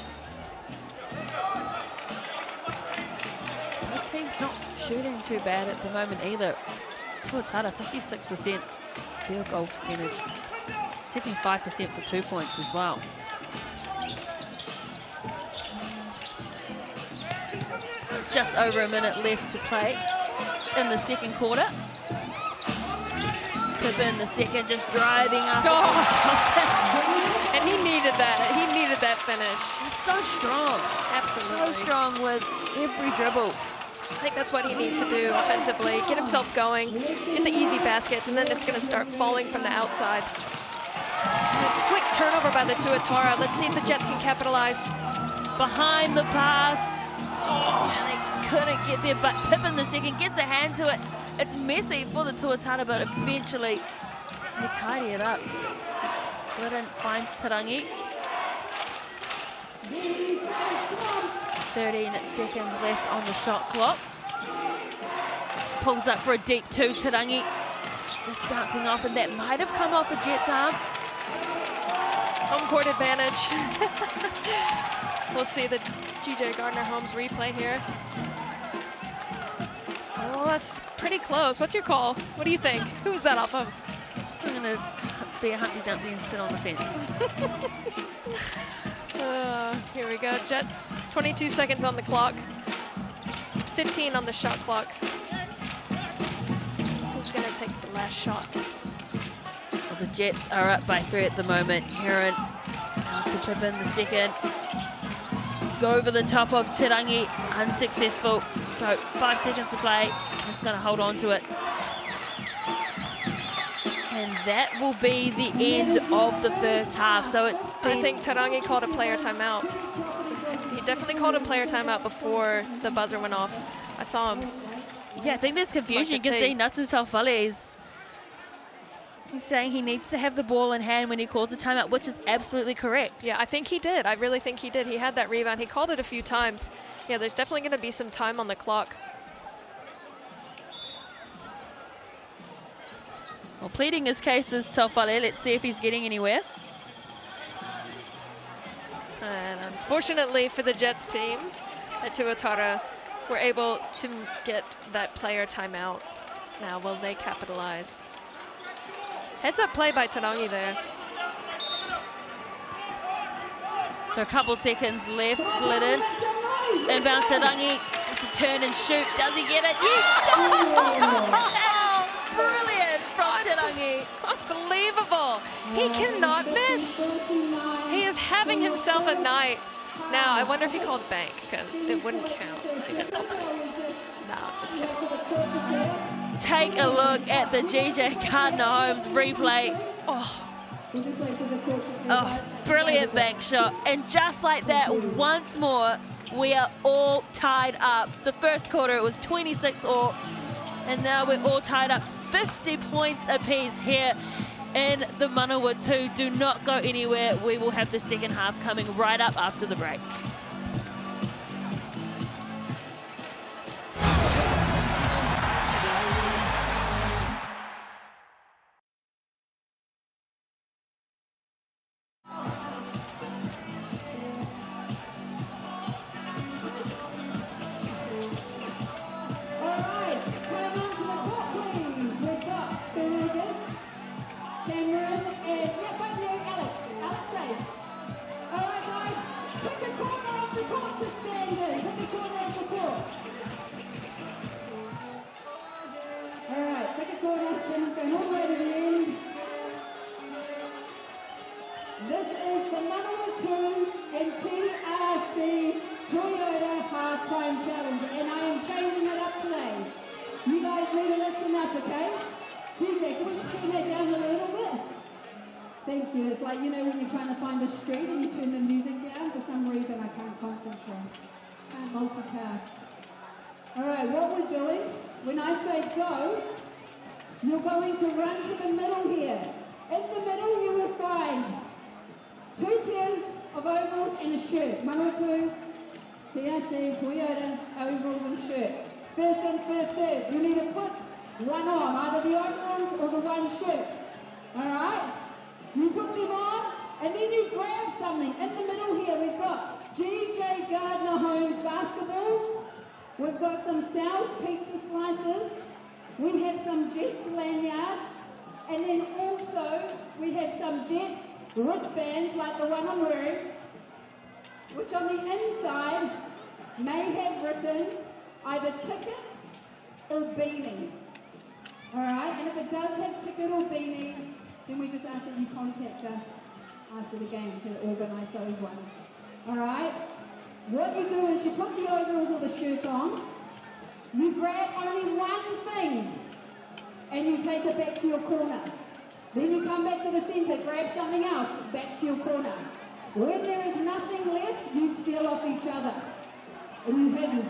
S2: Both teams not shooting too bad at the moment either. Tuatara, 56% field goal percentage, 75% for 2 points as well. So just over a minute left to play in the second quarter. Pippen the second, just driving up.
S3: And he needed that. He needed that finish.
S2: He's so strong.
S3: Absolutely.
S2: So strong with every dribble.
S3: I think that's what he needs to do offensively. Get himself going, get the easy baskets, and then it's going to start falling from the outside. And a quick turnover by the Tuatara. Let's see if the Jets can capitalize.
S2: Behind the pass. Oh, and they just couldn't get there, but Pippen the second gets a hand to it. It's messy for the Tuatara, but eventually they tidy it up. Glidden finds Tarangi. 13 seconds left on the shot clock. Pulls up for a deep 2, Tarangi. Just bouncing off, and that might have come off a Jet's arm.
S3: Home court advantage. We'll see the G.J. Gardner-Holmes replay here. Oh, that's pretty close. What's your call? What do you think? Who's that off of?
S2: I'm going to be a Humpty Dumpty and sit on the fence.
S3: Here we go. Jets, 22 seconds on the clock. 15 on the shot clock. Who's going to take the last shot?
S2: Well, the Jets are up by 3 at the moment. Heron now to Pippen the second. Go over the top of Tarangi, unsuccessful. So 5 seconds to play. Just going to hold on to it. And that will be the end of the first half. So it's been...
S3: I think Tarangi called a player timeout. He definitely called a player timeout before the buzzer went off. I saw him.
S2: Yeah, I think there's confusion. You can see Natsu Taufale is... He's saying he needs to have the ball in hand when he calls a timeout, which is absolutely correct.
S3: Yeah, I think he did. I really think he did. He had that rebound. He called it a few times. Yeah, there's definitely going to be some time on the clock.
S2: Well, pleading his case is Taufale. Let's see if he's getting anywhere.
S3: And unfortunately for the Jets team, the Tuatara were able to get that player timeout. Now, will they capitalize? Heads up play by Tarangi there.
S2: So a couple seconds left. Glidden. Inbound Tarangi. It's a turn and shoot. Does he get it? Yes! Oh, brilliant from Tarangi.
S3: Unbelievable. He cannot miss. He is having himself a night. Now, I wonder if he called bank, because it wouldn't count. No, just kidding.
S2: Take a look at the G.J. Gardner-Holmes replay. Oh, Brilliant bank shot. And just like that, once more, we are all tied up. The first quarter, it was 26 all. And now we're all tied up 50 points apiece here in the Manawatū. Do not go anywhere. We will have the second half coming right up after the break.
S7: This is the Manawatū and TRC Toyota Halftime Challenge, and I am changing it up today. You guys need to listen up, okay? DJ, can we just turn that down a little bit? Thank you. It's like, you know, when you're trying to find a street and you turn the music down, for some reason I can't concentrate. Can't multitask. All right, what we're doing, when I say go, you're going to run to the middle here. In the middle, you will find 2 pairs of overalls and a shirt. Manawatū, TRC, Toyota, overalls and shirt. First in, first serve. You need to put one on, either the overalls or the one shirt. All right? You put them on, and then you grab something. In the middle here, we've got GJ Gardner Holmes basketballs. We've got some Sal's pizza slices. We have some Jets lanyards. And then also, we have some Jets wristbands like the one I'm wearing, which on the inside may have written either ticket or beanie. All right, and if it does have ticket or beanie, then we just ask that you contact us after the game to organise those ones. All right, what you do is you put the overalls or the shirt on, you grab only one thing, and you take it back to your corner. Then you come back to the centre, grab something else, back to your corner. When there is nothing left, you steal off each other. And you have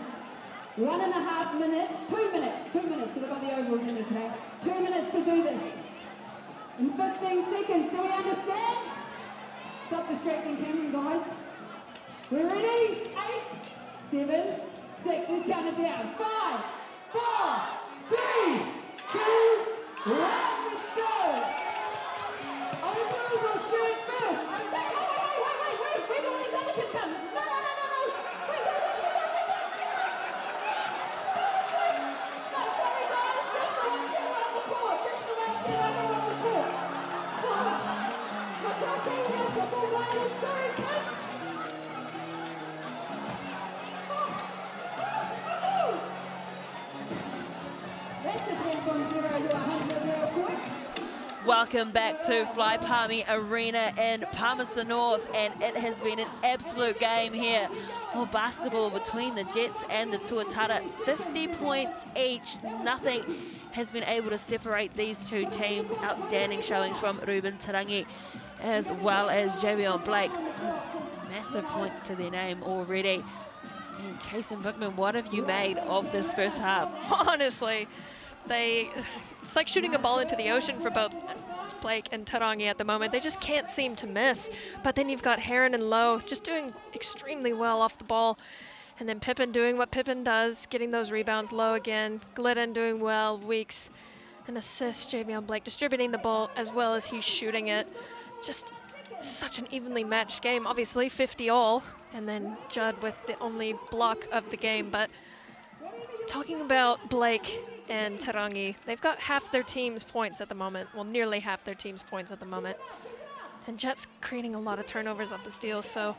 S7: 1.5 minutes, 2 minutes, because I've got the overalls in me today. 2 minutes to do this. In 15 seconds, do we understand? Stop distracting Cameron, guys. We're ready? 8, 7, 6, let's count it down. 5, 4, 3, 2, 1, let's go. Overalls or shirt first. Oh, wait, wait, all these other kids come. No. Wait. No, sorry guys, just the ones who are on the court. My gosh, I almost got the line. Sorry, kids. That just went from 0 to 100 real quick.
S2: Welcome back to Fly Palmy Arena in Palmerston North, and it has been an absolute game here. Well, basketball between the Jets and the Tuatara, 50 points each. Nothing has been able to separate these two teams. Outstanding showings from Ruben Tarangi as well as Javion Blake. Massive points to their name already. And Kason Bookman, what have you made of this first half?
S3: Honestly, it's like shooting a ball into the ocean for both Blake and Tarangi at the moment. They just can't seem to miss. But then you've got Heron and Lowe just doing extremely well off the ball. And then Pippin doing what Pippin does, getting those rebounds. Low again. Glidden doing well. Weeks an assist. Javion Blake distributing the ball as well as he's shooting it. Just such an evenly matched game. Obviously 50 all. And then Judd with the only block of the game. But talking about Blake and Tarangi, they've got half their team's points at the moment. Well, nearly half their team's points at the moment. And Jets creating a lot of turnovers off the steals. So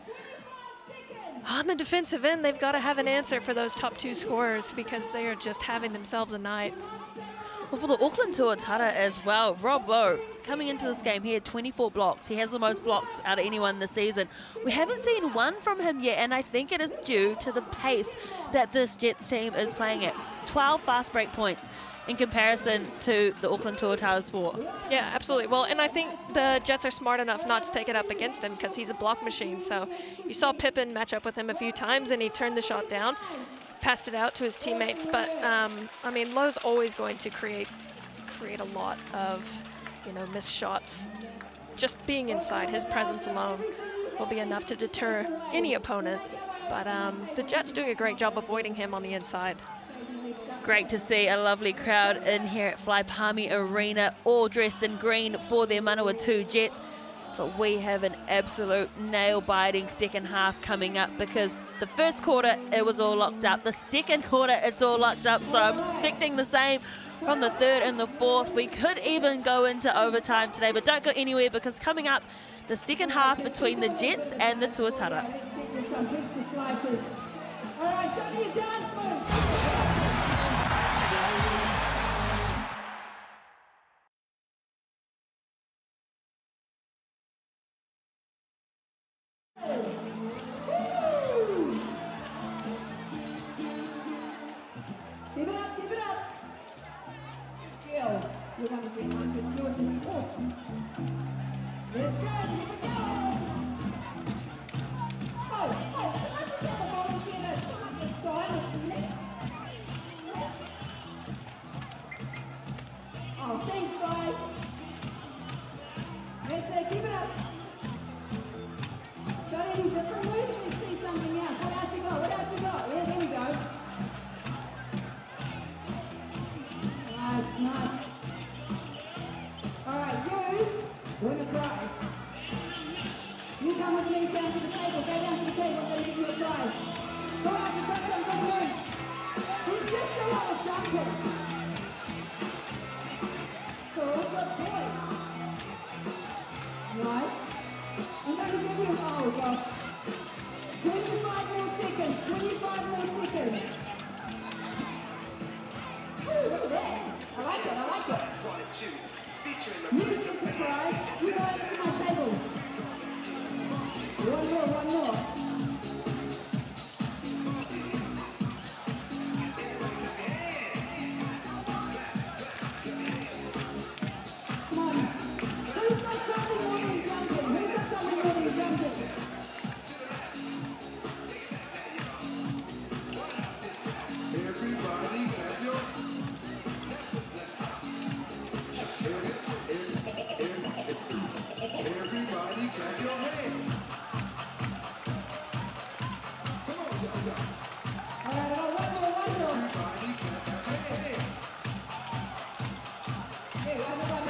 S3: on the defensive end, they've got to have an answer for those top 2 scorers because they are just having themselves a night.
S2: Well, for the Auckland Tuatara as well, Rob Lowe coming into this game, he had 24 blocks. He has the most blocks out of anyone this season. We haven't seen one from him yet, and I think it is due to the pace that this Jets team is playing at. 12 fast break points. in comparison to the Auckland Tuatara's 4.
S3: Yeah, absolutely. Well, and I think the Jets are smart enough not to take it up against him because he's a block machine. So you saw Pippen match up with him a few times and he turned the shot down, passed it out to his teammates. But, I mean, Lowe's always going to create a lot of, missed shots. Just being inside, his presence alone will be enough to deter any opponent. But the Jets doing a great job avoiding him on the inside.
S2: Great to see a lovely crowd in here at Fly Palmy Arena, all dressed in green for their Manawatū Jets. But we have an absolute nail-biting second half coming up, because the first quarter, it was all locked up. The second quarter, it's all locked up. So I'm expecting the same from the third and the fourth. We could even go into overtime today, but don't go anywhere, because coming up, the second half between the Jets and the Tuatara.
S7: All right, show me your dance moves. Give it up, give it up. Gil, you're going to be on because you're just awesome. Let's go, here we go. Oh, I just have a volunteer to come on this side of me. Oh, thanks, guys. Let's keep it up. Got any different moves? Let's see something else. What else you got? What else you got? Yeah, there we go. Nice, nice. All right, you win a prize. You come with me down to the table. Go down to the table. I'm going to give you a prize. Go out and touch some balloons. He's just a lot of jumping. So, good boy. Right. I'm going to give you, oh gosh, 25 more seconds. 25 more seconds. Ooh, look at that. I like it, I like it. You get the prize. You go over to my table. One more, one more. Come on. Who's got something more than jumping? Who's got something more than jumping?
S1: Everybody clap your Everybody clap your hands. Come on, y'all.
S7: All right, one more.
S1: Everybody clap your hands.
S7: Hey, one more. All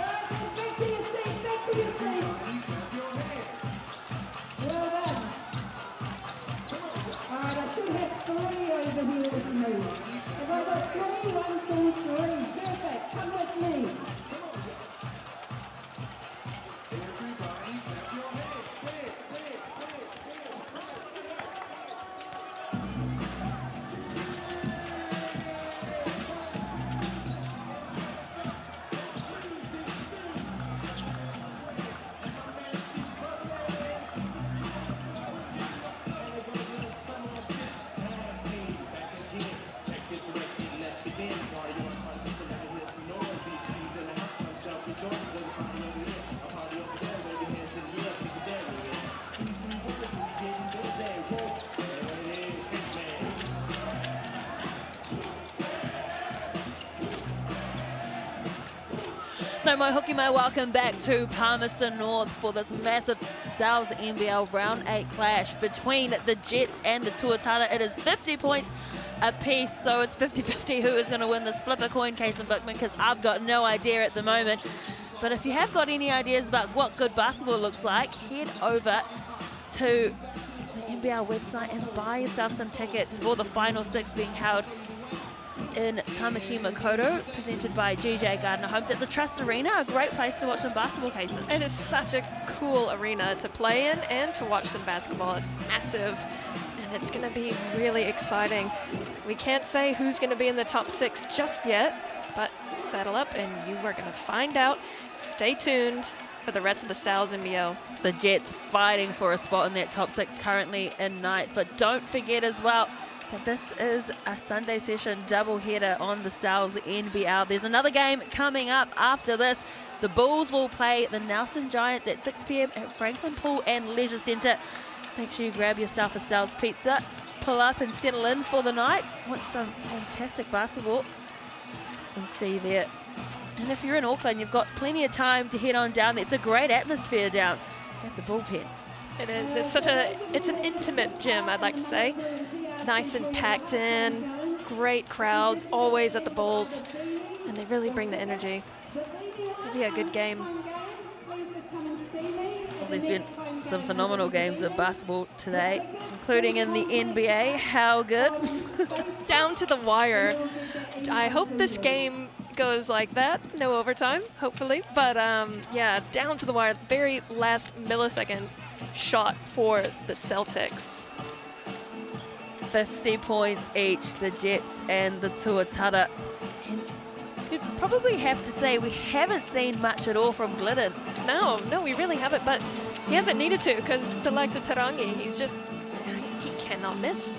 S7: right, guys, back to your seats, back to your seats.
S1: Everybody clap your hands.
S7: Well done. All right, I should have 3 over here with me. Have I got 3? 1, 2, 3. Perfect. Come with me.
S1: Everybody clap your hands.
S2: No more hooky mo, welcome back to Palmerston North for this massive South NBL Round 8 clash between the Jets and the Tuatara. It is 50 points apiece, so it's 50-50 who is going to win this flip a coin, case and Bookman, because I've got no idea at the moment. But if you have got any ideas about what good basketball looks like, head over to the NBL website and buy yourself some tickets for the Final 6 being held in Tamaki Makoto, presented by GJ Gardner Homes at the Trust Arena. A great place to watch some basketball, cases.
S3: It is such a cool arena to play in and to watch some basketball. It's massive and it's going to be really exciting. We can't say who's going to be in the top 6 just yet, but settle up and you are going to find out. Stay tuned for the rest of the South NBL.
S2: The Jets fighting for a spot in that top 6 currently in ninth, but don't forget as well, that this is a Sunday session doubleheader on the Styles NBL. There's another game coming up after this. The Bulls will play the Nelson Giants at 6 p.m. at Franklin Pool and Leisure Centre. Make sure you grab yourself a Styles pizza, pull up and settle in for the night. Watch some fantastic basketball and see there. And if you're in Auckland, you've got plenty of time to head on down there. It's a great atmosphere down at the bullpen.
S3: It is. It's an intimate gym, I'd like to say. Nice and packed in, great crowds, always at the Bulls, and they really bring the energy. It'll be a good game.
S2: Well, there's been some phenomenal games of basketball today, including in the NBA. How good?
S3: Down to the wire. I hope this game goes like that. No overtime, hopefully. But yeah, down to the wire. Very last millisecond shot for the Celtics.
S2: 50 points each, the Jets and the Tuatara. And you'd probably have to say we haven't seen much at all from Glidden.
S3: No, we really haven't, but he hasn't needed to because the likes of Tarangi, he cannot miss.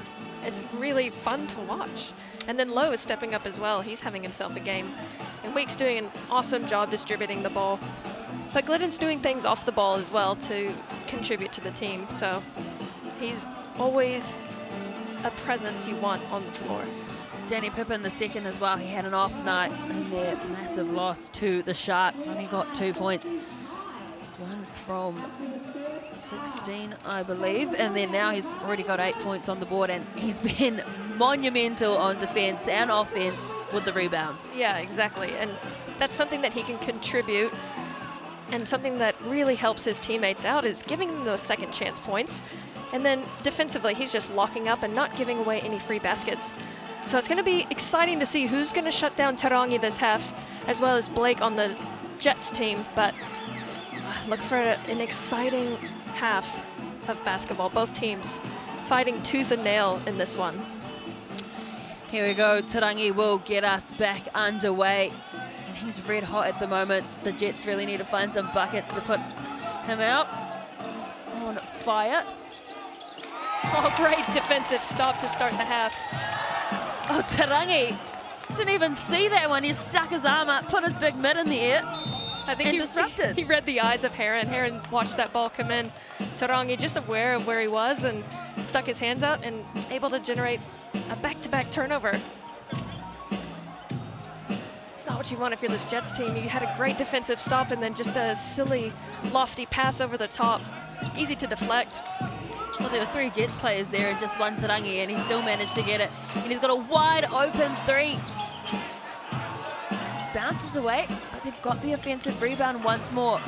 S3: It's really fun to watch. And then Lowe is stepping up as well. He's having himself a game. And Week's doing an awesome job distributing the ball. But Glidden's doing things off the ball as well to contribute to the team. So he's always a presence you want on the floor.
S2: Danny Pippen the second as well. He had an off night in their massive loss to the Sharks. Only got 2 points. It's one from 16, I believe. And then now he's already got 8 points on the board, and he's been monumental on defense and offense with the rebounds.
S3: Yeah, exactly. And that's something that he can contribute, and something that really helps his teammates out is giving them those second chance points. And then defensively, he's just locking up and not giving away any free baskets. So it's going to be exciting to see who's going to shut down Tarangi this half, as well as Blake on the Jets team. But look for an exciting half of basketball. Both teams fighting tooth and nail in this one.
S2: Here we go. Tarangi will get us back underway. And he's red hot at the moment. The Jets really need to find some buckets to put him out. He's on fire.
S3: Oh, great defensive stop to start the half.
S2: Oh, Tarangi didn't even see that one. He stuck his arm up, put his big mid in the air,
S3: I think
S2: and disrupted.
S3: He read the eyes of Heron. Heron watched that ball come in. Tarangi just aware of where he was and stuck his hands out and able to generate a back-to-back turnover. It's not what you want if you're this Jets team. You had a great defensive stop and then just a silly, lofty pass over the top. Easy to deflect.
S2: Well, there were 3 Jets players there and just one Tarangi, and he still managed to get it. And he's got a wide open 3. Just bounces away, but they've got the offensive rebound once more.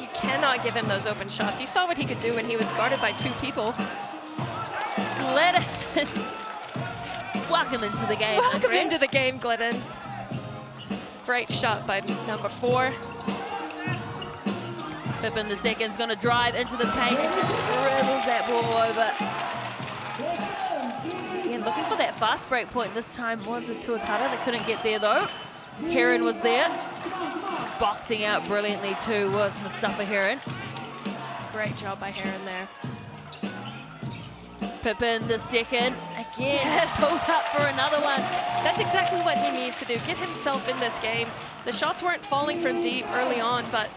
S3: You cannot give him those open shots. You saw what he could do when he was guarded by 2 people.
S2: Glidden. Welcome into the game.
S3: Welcome into the game, Glidden. Great shot by number 4.
S2: Pippen the second's going to drive into the paint and just dribbles that ball over. Again, looking for that fast break point this time was the Tuatara. They couldn't get there though. Heron was there. Boxing out brilliantly too was Mustafa Heron.
S3: Great job by Heron there.
S2: Pippen the second. Again, pulls up for another one.
S3: That's exactly what he needs to do. Get himself in this game. The shots weren't falling from deep early on, but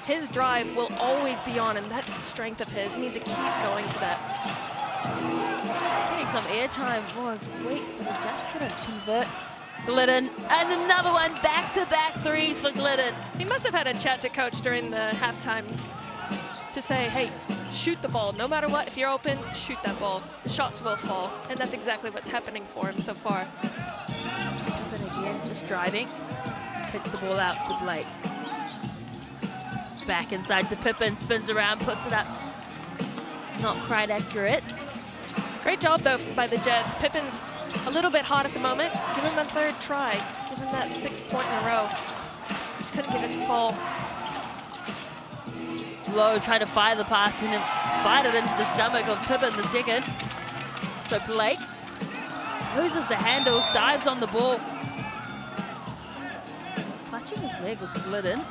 S3: his drive will always be on, and that's the strength of his. He needs to keep going for that.
S2: Getting some airtime was Weeks, but he just couldn't convert. Glidden, and another one, back-to-back threes for Glidden.
S3: He must have had a chat to coach during the halftime to say, hey, shoot the ball. No matter what, if you're open, shoot that ball. The shots will fall, and that's exactly what's happening for him so far.
S2: Pippen again, just driving. Kicks the ball out to Blake. Back inside to Pippen, spins around, puts it up. Not quite accurate.
S3: Great job, though, by the Jets. Pippen's a little bit hot at the moment. Give him a 3rd try. Give him that 6th point in a row. Just couldn't get it to fall.
S2: Lowe tried to fire the pass and then fired it into the stomach of Pippen the second. So Blake loses the handles, dives on the ball. Clutching his leg was Glidden.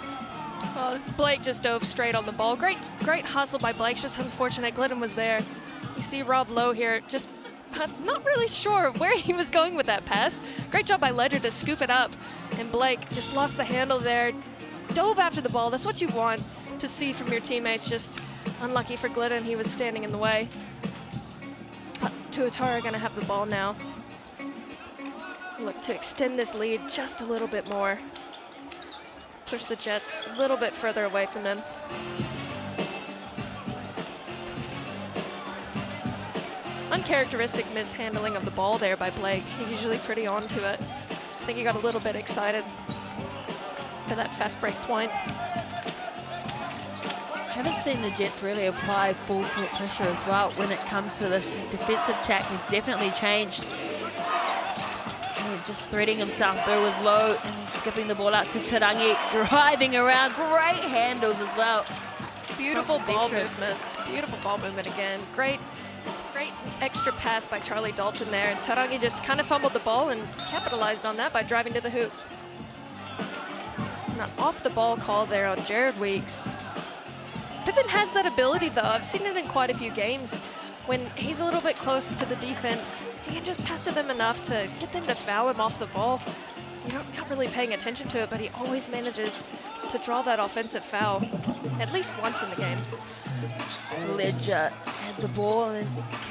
S3: Well, Blake just dove straight on the ball. Great hustle by Blake. Just unfortunate Glidden was there. You see Rob Lowe here just but not really sure where he was going with that pass. Great job by Ledger to scoop it up, and Blake just lost the handle there. Dove after the ball. That's what you want to see from your teammates. Just unlucky for Glidden, he was standing in the way. But Tuatara going to have the ball now. Look to extend this lead just a little bit more. Push the Jets a little bit further away from them. Uncharacteristic mishandling of the ball there by Blake. He's usually pretty on to it. I think he got a little bit excited for that fast break point.
S2: Haven't seen the Jets really apply full court pressure as well when it comes to this. The defensive tack has definitely changed. And just threading himself through was low and then skipping the ball out to Tarangi, driving around. Great handles as well.
S3: Beautiful ball movement. Beautiful ball movement again. Great extra pass by Charlie Dalton there. And Tarangi just kind of fumbled the ball and capitalized on that by driving to the hoop. Not off the ball call there on Jared Weeks. Pippen has that ability though. I've seen it in quite a few games. When he's a little bit close to the defense, he can just pass to them enough to get them to foul him off the ball. You're not really paying attention to it, but he always manages to draw that offensive foul at least once in the game.
S2: Ledger had the ball and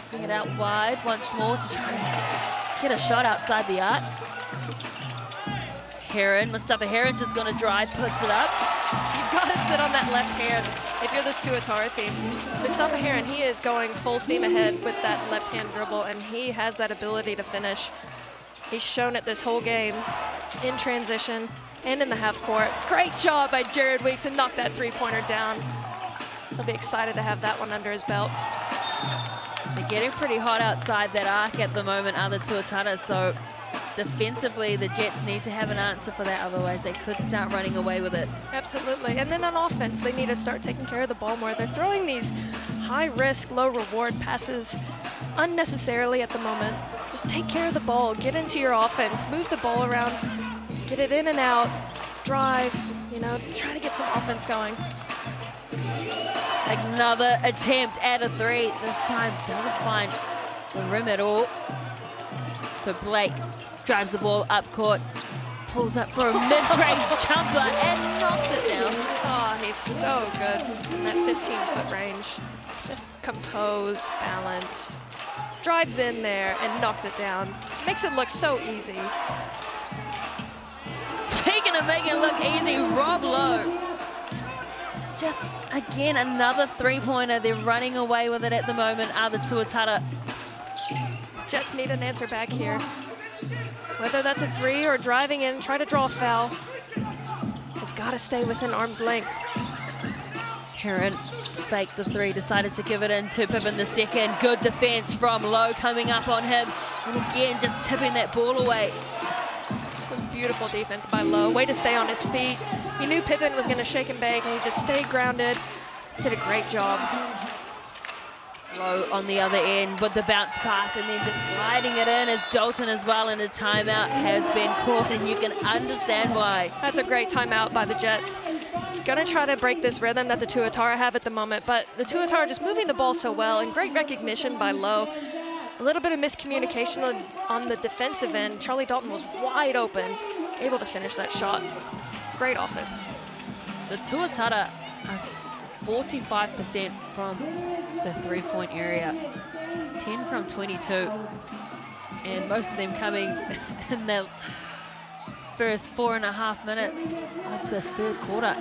S2: kicking it out wide once more to try and get a shot outside the arc. Heron, Mustafa Heron's just going to drive, puts it up.
S3: You've got to sit on that left hand if you're this Tuatara team. Mustafa Heron, he is going full steam ahead with that left hand dribble, and he has that ability to finish. He's shown it this whole game in transition and in the half court. Great job by Jared Weeks and knocked that three-pointer down. He'll be excited to have that one under his belt.
S2: They're getting pretty hot outside that arc at the moment, other Tuatara, so defensively the Jets need to have an answer for that, otherwise they could start running away with it.
S3: Absolutely, and then on offense, they need to start taking care of the ball more. They're throwing these high-risk, low-reward passes unnecessarily at the moment. Just take care of the ball, get into your offense, move the ball around, get it in and out, drive, you know, try to get some offense going.
S2: Another attempt at a three. This time doesn't find the rim at all. So Blake drives the ball up court, pulls up for a mid-range jumper and knocks it down.
S3: Oh, he's so good in that 15-foot range. Just compose, balance, drives in there and knocks it down. Makes it look so easy.
S2: Speaking of making it look easy, Rob Lowe. Just, again, another three-pointer. They're running away with it at the moment, are the Tuatara.
S3: Jets need an answer back here. Whether that's a three or driving in, try to draw a foul. They've got to stay within arm's length.
S2: Heron faked the three, decided to give it in to Pippen the second. Good defense from Lowe coming up on him. And again, just tipping that ball away.
S3: This was beautiful defense by Lowe. Way to stay on his feet. He knew Pippen was going to shake and bake, and he just stayed grounded. Did a great job.
S2: Lowe on the other end with the bounce pass and then just gliding it in as Dalton as well, and a timeout has been called, and you can understand why.
S3: That's a great timeout by the Jets. Gonna try to break this rhythm that the Tuatara have at the moment, but the Tuatara just moving the ball so well, and great recognition by Lowe. A little bit of miscommunication on the defensive end. Charlie Dalton was wide open, able to finish that shot. Great offense.
S2: The Tuatara are 45% from the three-point area, 10 from 22, and most of them coming in the first 4.5 minutes of this third quarter.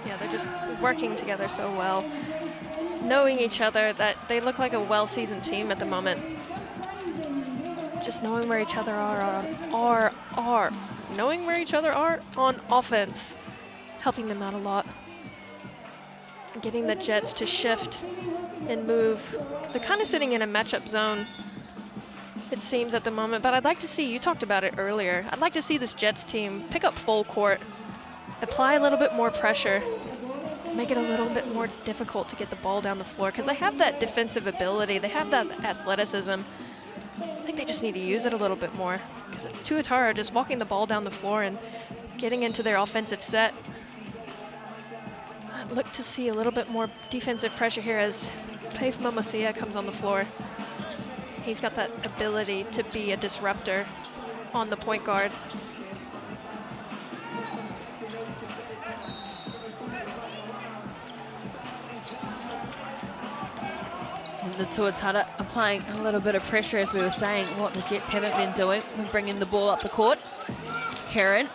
S3: Yeah, they're just working together so well, knowing each other, that they look like a well-seasoned team at the moment. Just knowing where each other knowing where each other are on offense, helping them out a lot. Getting the Jets to shift and move, because they're kind of sitting in a matchup zone, it seems, at the moment. But I'd like to see, you talked about it earlier, I'd like to see this Jets team pick up full court, apply a little bit more pressure, make it a little bit more difficult to get the ball down the floor, because they have that defensive ability, they have that athleticism. I think they just need to use it a little bit more, because Tuatara are just walking the ball down the floor and getting into their offensive set. I'd look to see a little bit more defensive pressure here as Taif Momosia comes on the floor. He's got that ability to be a disruptor on the point guard.
S2: And the Tuatara applying a little bit of pressure, as we were saying, what the Jets haven't been doing when bringing the ball up the court. Heron.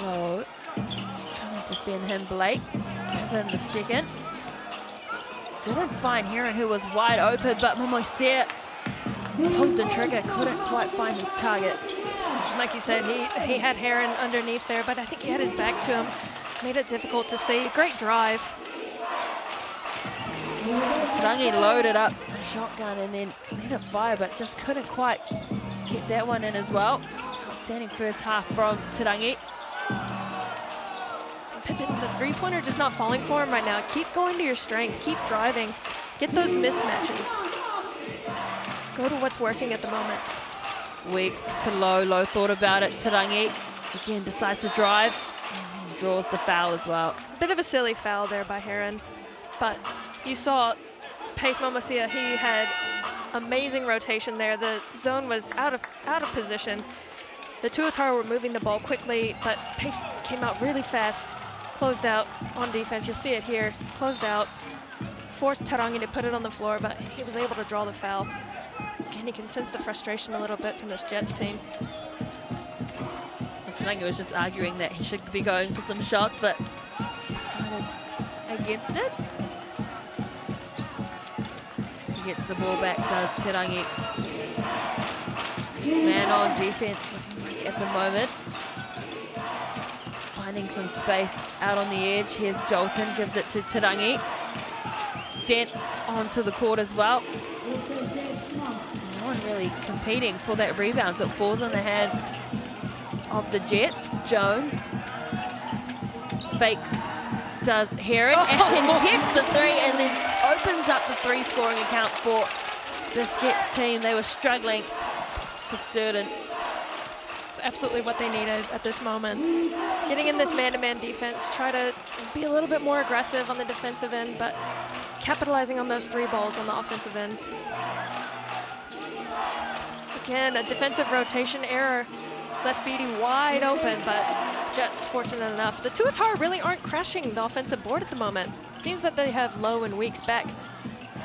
S2: Low. Trying to defend him, Blake. In the second. Didn't find Heron, who was wide open, but Momoisea pulled the trigger, couldn't quite find his target.
S3: Like you said, he had Heron underneath there, but I think he had his back to him. Made it difficult to see. Great drive.
S2: Tarangi loaded up a shotgun and then let it fire, but just couldn't quite get that one in as well. Outstanding first half from Tarangi.
S3: Pippin, the three-pointer just not falling for him right now. Keep going to your strength. Keep driving. Get those mismatches. Go to what's working at the moment.
S2: Weeks to Low. Low thought about it. Tarangi again decides to drive and then draws the foul as well.
S3: Bit of a silly foul there by Heron, but you saw Paith Momoisea, he had amazing rotation there. The zone was out of position. The Tuatara were moving the ball quickly, but Paith came out really fast, closed out on defense. You'll see it here, closed out, forced Tarangi to put it on the floor, but he was able to draw the foul. Again, you can sense the frustration a little bit from this Jets team.
S2: Tarangi was just arguing that he should be going for some shots, but decided against it. He gets the ball back, does Tarangi. Man on defense at the moment. Finding some space out on the edge. Here's Jolton, gives it to Tarangi. Stent onto the court as well. No one really competing for that rebound, so it falls in the hands of the Jets. Jones fakes, does Heron, and gets the three, and then opens up the three scoring account for this Jets team. They were struggling for certain.
S3: It's absolutely what they needed at this moment. Getting in this man-to-man defense, try to be a little bit more aggressive on the defensive end, but capitalizing on those three balls on the offensive end. Again, a defensive rotation error left Beatty wide open, but Jets fortunate enough. The Tuatara really aren't crashing the offensive board at the moment. Seems that they have Low and Weeks back.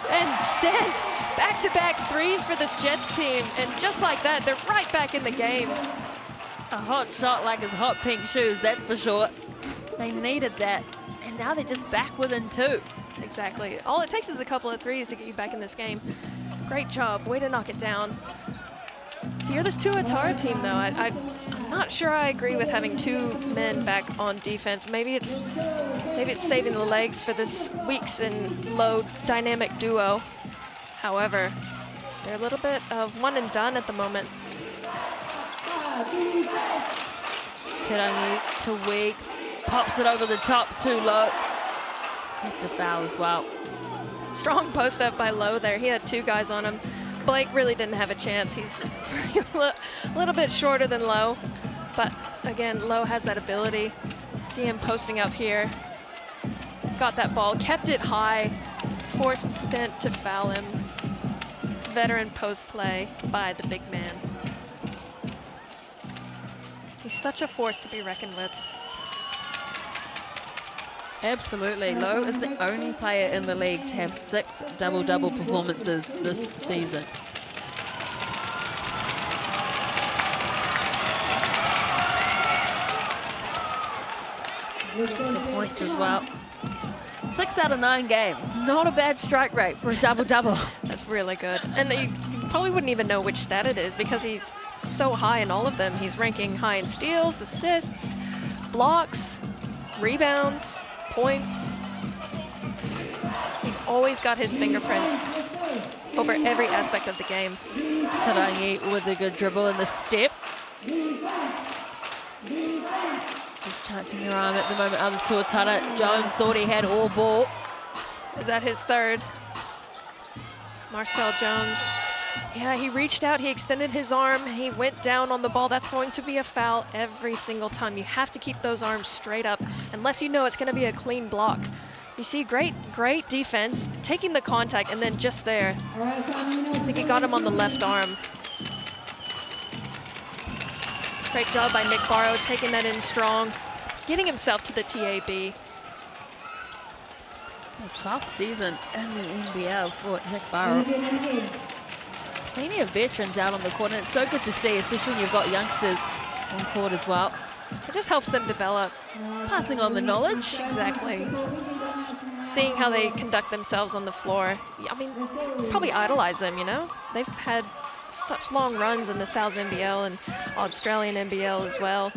S3: And Stent, back-to-back threes for this Jets team. And just like that, they're right back in the game.
S2: A hot shot like his hot pink shoes, that's for sure. They needed that, and now they're just back within two.
S3: Exactly. All it takes is a couple of threes to get you back in this game. Great job, way to knock it down. If you're this Tuatara team, though, I'm not sure I agree with having two men back on defense. Maybe it's saving the legs for this Weeks and Low dynamic duo. However, they're a little bit of one and done at the moment.
S2: Tarangi to Weeks, pops it over the top too Low. Gets a foul as well.
S3: Strong post up by Low there. He had two guys on him. Blake really didn't have a chance. He's a little bit shorter than Low, but again, Low has that ability. See him posting up here. Got that ball, kept it high, forced Stent to foul him. Veteran post play by the big man. He's such a force to be reckoned with.
S2: Absolutely. Low is the only player in the league to have 6 double-double performances this season. Gets the points as well. 6 out of 9 games. Not a bad strike rate for a double-double.
S3: That's really good. And you probably wouldn't even know which stat it is because he's so high in all of them. He's ranking high in steals, assists, blocks, rebounds, points. He's always got his fingerprints over every aspect of the game.
S2: Tarangi with a good dribble in the step. Just chancing their arm at the moment. Other Tuatara. Jones thought he had all ball.
S3: Is that his third? Marcel Jones. Yeah, he reached out, he extended his arm, he went down on the ball. That's going to be a foul every single time. You have to keep those arms straight up unless you know it's going to be a clean block. You see great defense, taking the contact, and then just there. I think he got him on the left arm. Great job by Nick Barrow, taking that in strong, getting himself to the TAB.
S2: A tough season in the NBL for Nick Barrow. Plenty of veterans out on the court, and it's so good to see, especially when you've got youngsters on court as well.
S3: It just helps them develop.
S2: Passing on the knowledge.
S3: Exactly. Seeing how they conduct themselves on the floor. I mean, probably idolize them, you know? They've had such long runs in the Sal's NBL and Australian NBL as well.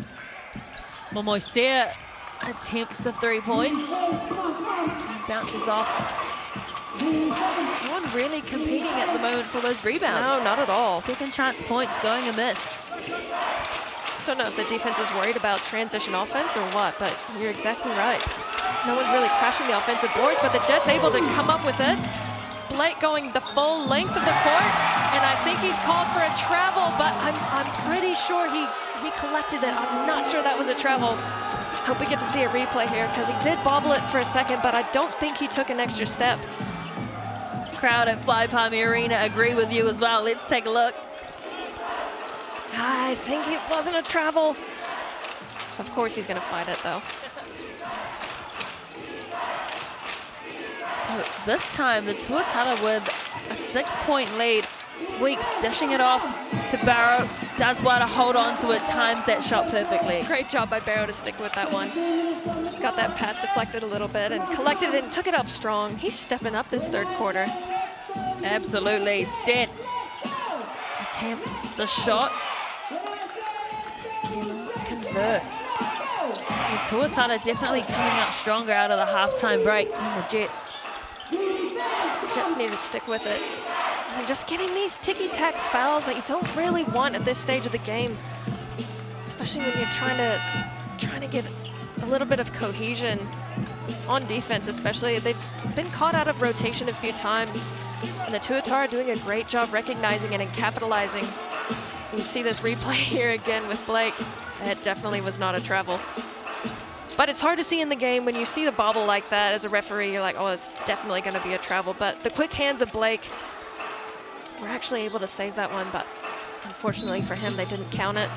S2: Momoisea attempts the 3 points. Bounces off. No one really competing at the moment for those rebounds.
S3: No, not at all.
S2: Second chance points going amiss.
S3: Don't know if the defense is worried about transition offense or what, but you're exactly right. No one's really crashing the offensive boards, but the Jets able to come up with it. Blake going the full length of the court, and I think he's called for a travel, but I'm pretty sure he collected it. I'm not sure that was a travel. Hope we get to see a replay here, because he did bobble it for a second, but I don't think he took an extra step.
S2: Crowd at Fly Palmy Arena agree with you as well. Let's take a look.
S3: I think it wasn't a travel. Of course he's going to fight it, though.
S2: So this time, the Tuatara with a 6-point lead. Weeks dishing it off to Barrow. Does well to hold on to it, times that shot perfectly.
S3: Great job by Barrow to stick with that one. Got that pass deflected a little bit and collected it and took it up strong. He's stepping up this third quarter.
S2: Absolutely. Stent attempts the shot. Cannot convert. The Tuatara definitely coming out stronger out of the halftime break than the Jets.
S3: Jets need to stick with it. And just getting these ticky-tack fouls that you don't really want at this stage of the game, especially when you're trying to get a little bit of cohesion on defense. Especially, they've been caught out of rotation a few times, and the Tuatara are doing a great job recognizing it and capitalizing. You see this replay here again with Blake. It definitely was not a travel. But it's hard to see in the game when you see the bobble like that. As a referee, you're like, oh, it's definitely going to be a travel. But the quick hands of Blake were actually able to save that one, but unfortunately for him, they didn't count it.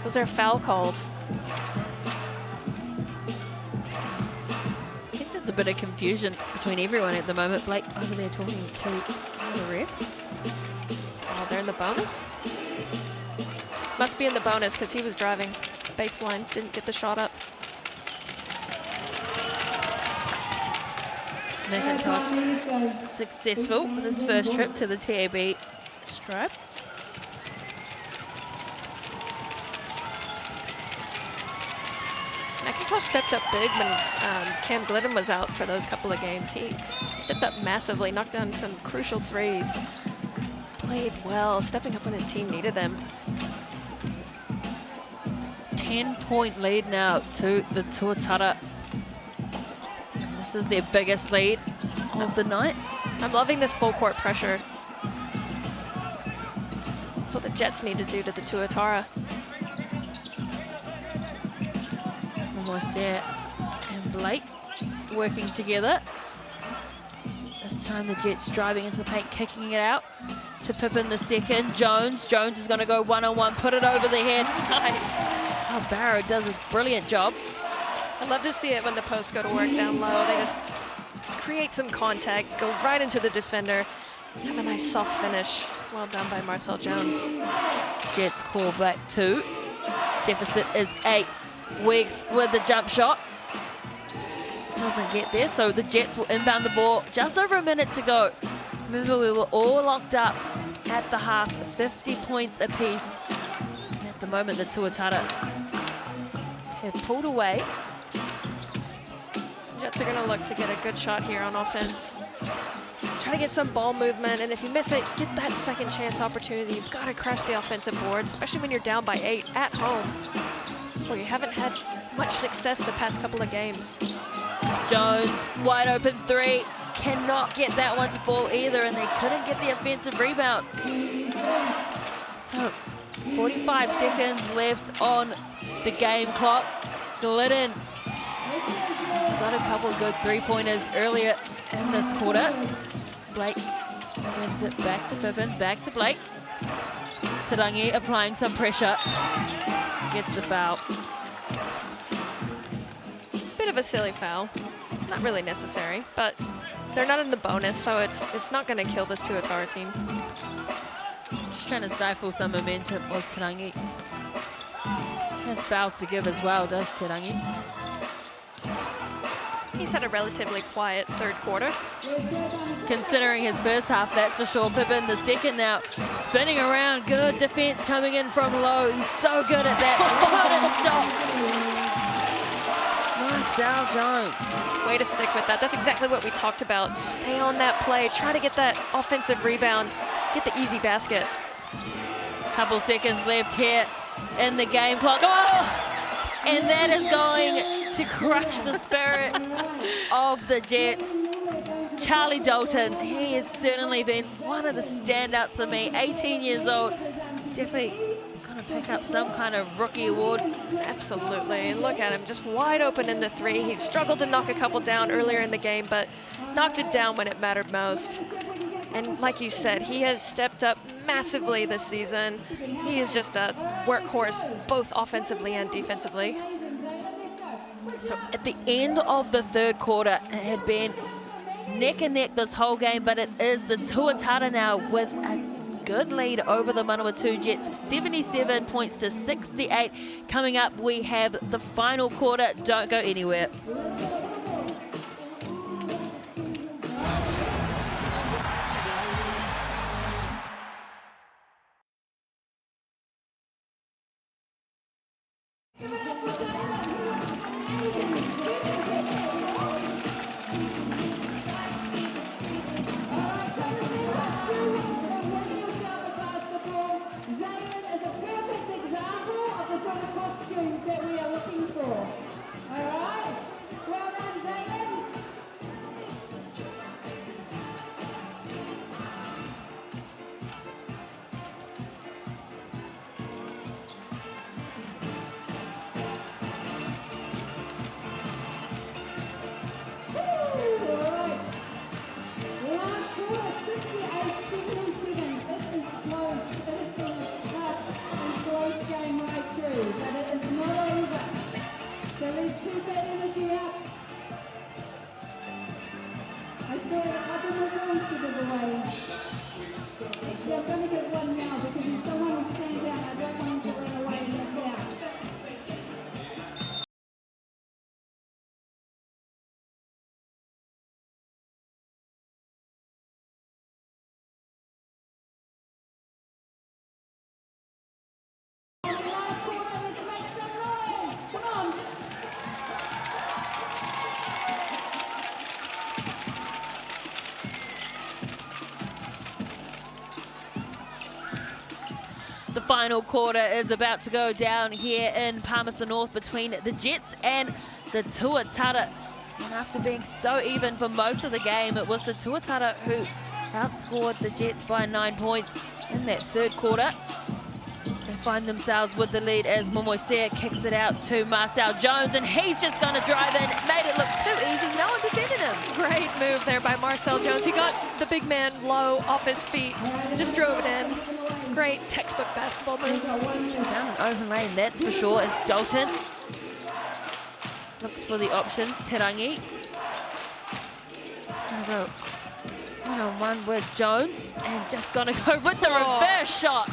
S3: Was there a foul called?
S2: I think there's a bit of confusion between everyone at the moment. Blake over there talking to the refs.
S3: Oh, they're in the bonus? Must be in the bonus because he was driving baseline, didn't get the shot up.
S2: McIntosh successful with his first trip to the TAB stripe.
S3: McIntosh stepped up big when Cam Glidden was out for those couple of games. He stepped up massively, knocked down some crucial threes. Played well, stepping up when his team needed them.
S2: 10-point lead now to the Tuatara. This is their biggest lead of the night.
S3: I'm loving this full court pressure. That's what the Jets need to do to the Tuatara.
S2: Momoisea and Blake working together. This time the Jets driving into the paint, kicking it out to Pippin the second. Jones is going to go one-on-one, put it over the head. Nice. Oh, Barrow does a brilliant job.
S3: I love to see it when the posts go to work down low. They just create some contact, go right into the defender, have a nice soft finish. Well done by Marcel Jones.
S2: Jets call back 2. Deficit is 8. Weeks with the jump shot. Doesn't get there, so the Jets will inbound the ball. Just over a minute to go. Remember, we were all locked up at the half, 50 points apiece. And at the moment, the Tuatara have pulled away.
S3: Jets are going to look to get a good shot here on offense. Try to get some ball movement, and if you miss it, get that second chance opportunity. You've got to crash the offensive board, especially when you're down by 8 at home, where you haven't had much success the past couple of games.
S2: Jones, wide open 3. Cannot get that one to fall either, and they couldn't get the offensive rebound. So, 45 seconds left on the game clock. Glidden Got a couple of good three-pointers earlier in this quarter. Blake gives it back to Pippin, back to Blake. Tarangi applying some pressure. Gets the foul.
S3: Bit of a silly foul. Not really necessary, but they're not in the bonus, so it's not going to kill this Tuatara team.
S2: Just trying to stifle some momentum was Tarangi. Has fouls to give as well, does Tarangi.
S3: He's had a relatively quiet third quarter.
S2: Considering his first half, that's for sure. Pippin the second now, spinning around. Good defense coming in from low. He's so good at that. Couldn't stop. Marcel Jones.
S3: Way to stick with that. That's exactly what we talked about. Stay on that play. Try to get that offensive rebound. Get the easy basket.
S2: Couple seconds left here in the game clock. Oh! And that is going to crush the spirits of the Jets. Charlie Dalton, he has certainly been one of the standouts for me. 18 years old, definitely going to pick up some kind of rookie award.
S3: Absolutely. And look at him, just wide open in the three. He struggled to knock a couple down earlier in the game, but knocked it down when it mattered most. And like you said, he has stepped up massively this season. He is just a workhorse, both offensively and defensively.
S2: So at the end of the third quarter, it had been neck and neck this whole game, but it is the Tuatara now with a good lead over the Manawatū Jets, 77 points to 68. Coming up, we have the final quarter. Don't go anywhere. The final quarter is about to go down here in Palmerston North between the Jets and the Tuatara. And after being so even for most of the game, it was the Tuatara who outscored the Jets by 9 points in that third quarter. They find themselves with the lead as Momoisea kicks it out to Marcel Jones, and he's just going to drive in. Made it look too easy. No one defended him.
S3: Great move there by Marcel Jones. He got the big man low off his feet and just drove it in. Great textbook basketball move.
S2: Found an open lane, that's for sure, as Dalton looks for the options. Tarangi. He's going to go one-on-one with Jones, and just going to go with the reverse shot.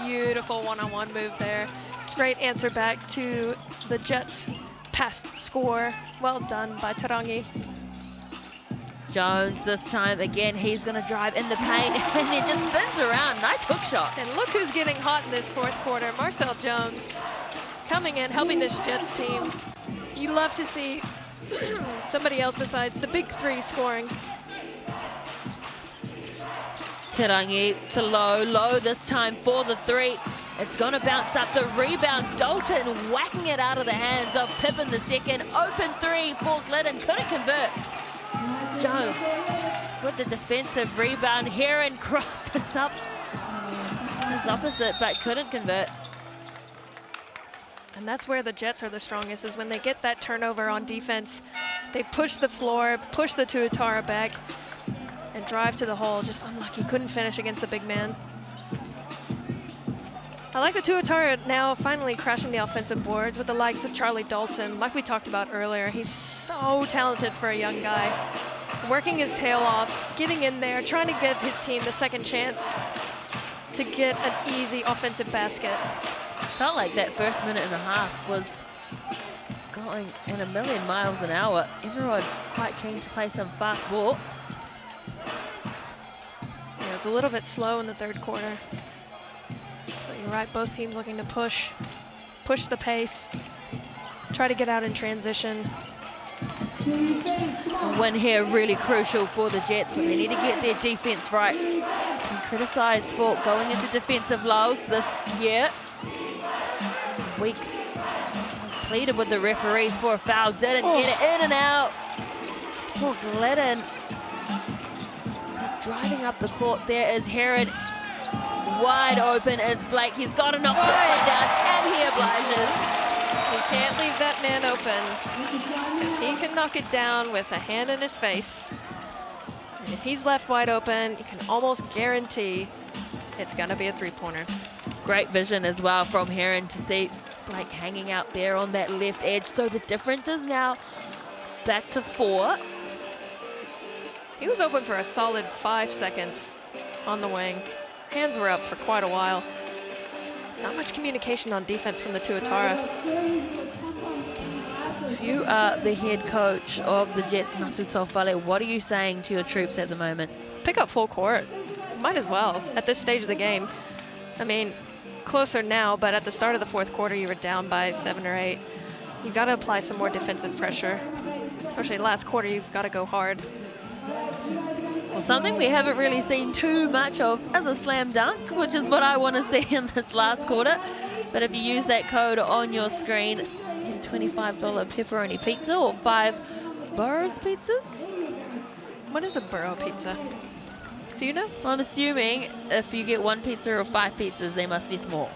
S3: Beautiful one-on-one move there. Great answer back to the Jets' past score. Well done by Tarangi.
S2: Jones this time again, he's going to drive in the paint and then just spins around. Nice hook shot.
S3: And look who's getting hot in this fourth quarter. Marcel Jones coming in, helping this Jets team. You love to see somebody else besides the big three scoring.
S2: Tarangi to low this time for the three. It's going to bounce up. The rebound, Dalton whacking it out of the hands of Pippin the second. Open three for Glidden, couldn't convert. Jones with the defensive rebound here and crosses up his opposite, but couldn't convert.
S3: And that's where the Jets are the strongest, is when they get that turnover on defense. They push the floor, push the Tuatara back, and drive to the hole. Just unlucky, couldn't finish against the big man. I like the Tuatara now finally crashing the offensive boards with the likes of Charlie Dalton. Like we talked about earlier, he's so talented for a young guy. Working his tail off, getting in there, trying to give his team the second chance to get an easy offensive basket.
S2: Felt like that first minute and a half was going at a million miles an hour. Everyone quite keen to play some fast ball.
S3: Yeah, it was a little bit slow in the third quarter. But you're right, both teams looking to push the pace, try to get out in transition.
S2: A win here really crucial for the Jets, but they need to get their defense right. And criticised for going into defensive lulls this year. Weeks pleaded with the referees for a foul, didn't get it in and out. Poor Glidden. Driving up the court, there is Herod. Wide open is Blake. He's got to knock this one down, and he obliges.
S3: You can't leave that man open, because he can knock it down with a hand in his face. And if he's left wide open, you can almost guarantee it's going to be a three-pointer.
S2: Great vision as well from Heron to see Blake hanging out there on that left edge. So the difference is now back to 4.
S3: He was open for a solid 5 seconds on the wing. Hands were up for quite a while. There's not much communication on defense from the Tuatara.
S2: If you are the head coach of the Jets, Ngāti Taufale, what are you saying to your troops at the moment?
S3: Pick up full court. Might as well at this stage of the game. I mean, closer now, but at the start of the fourth quarter, you were down by 7 or 8. You've got to apply some more defensive pressure. Especially last quarter, you've got to go hard.
S2: Well, something we haven't really seen too much of is a slam dunk, which is what I want to see in this last quarter. But if you use that code on your screen, you get a $25 pepperoni pizza or 5 Burrows pizzas.
S3: What is a Burrow pizza? Do you know?
S2: Well, I'm assuming if you get 1 pizza or 5 pizzas, they must be small.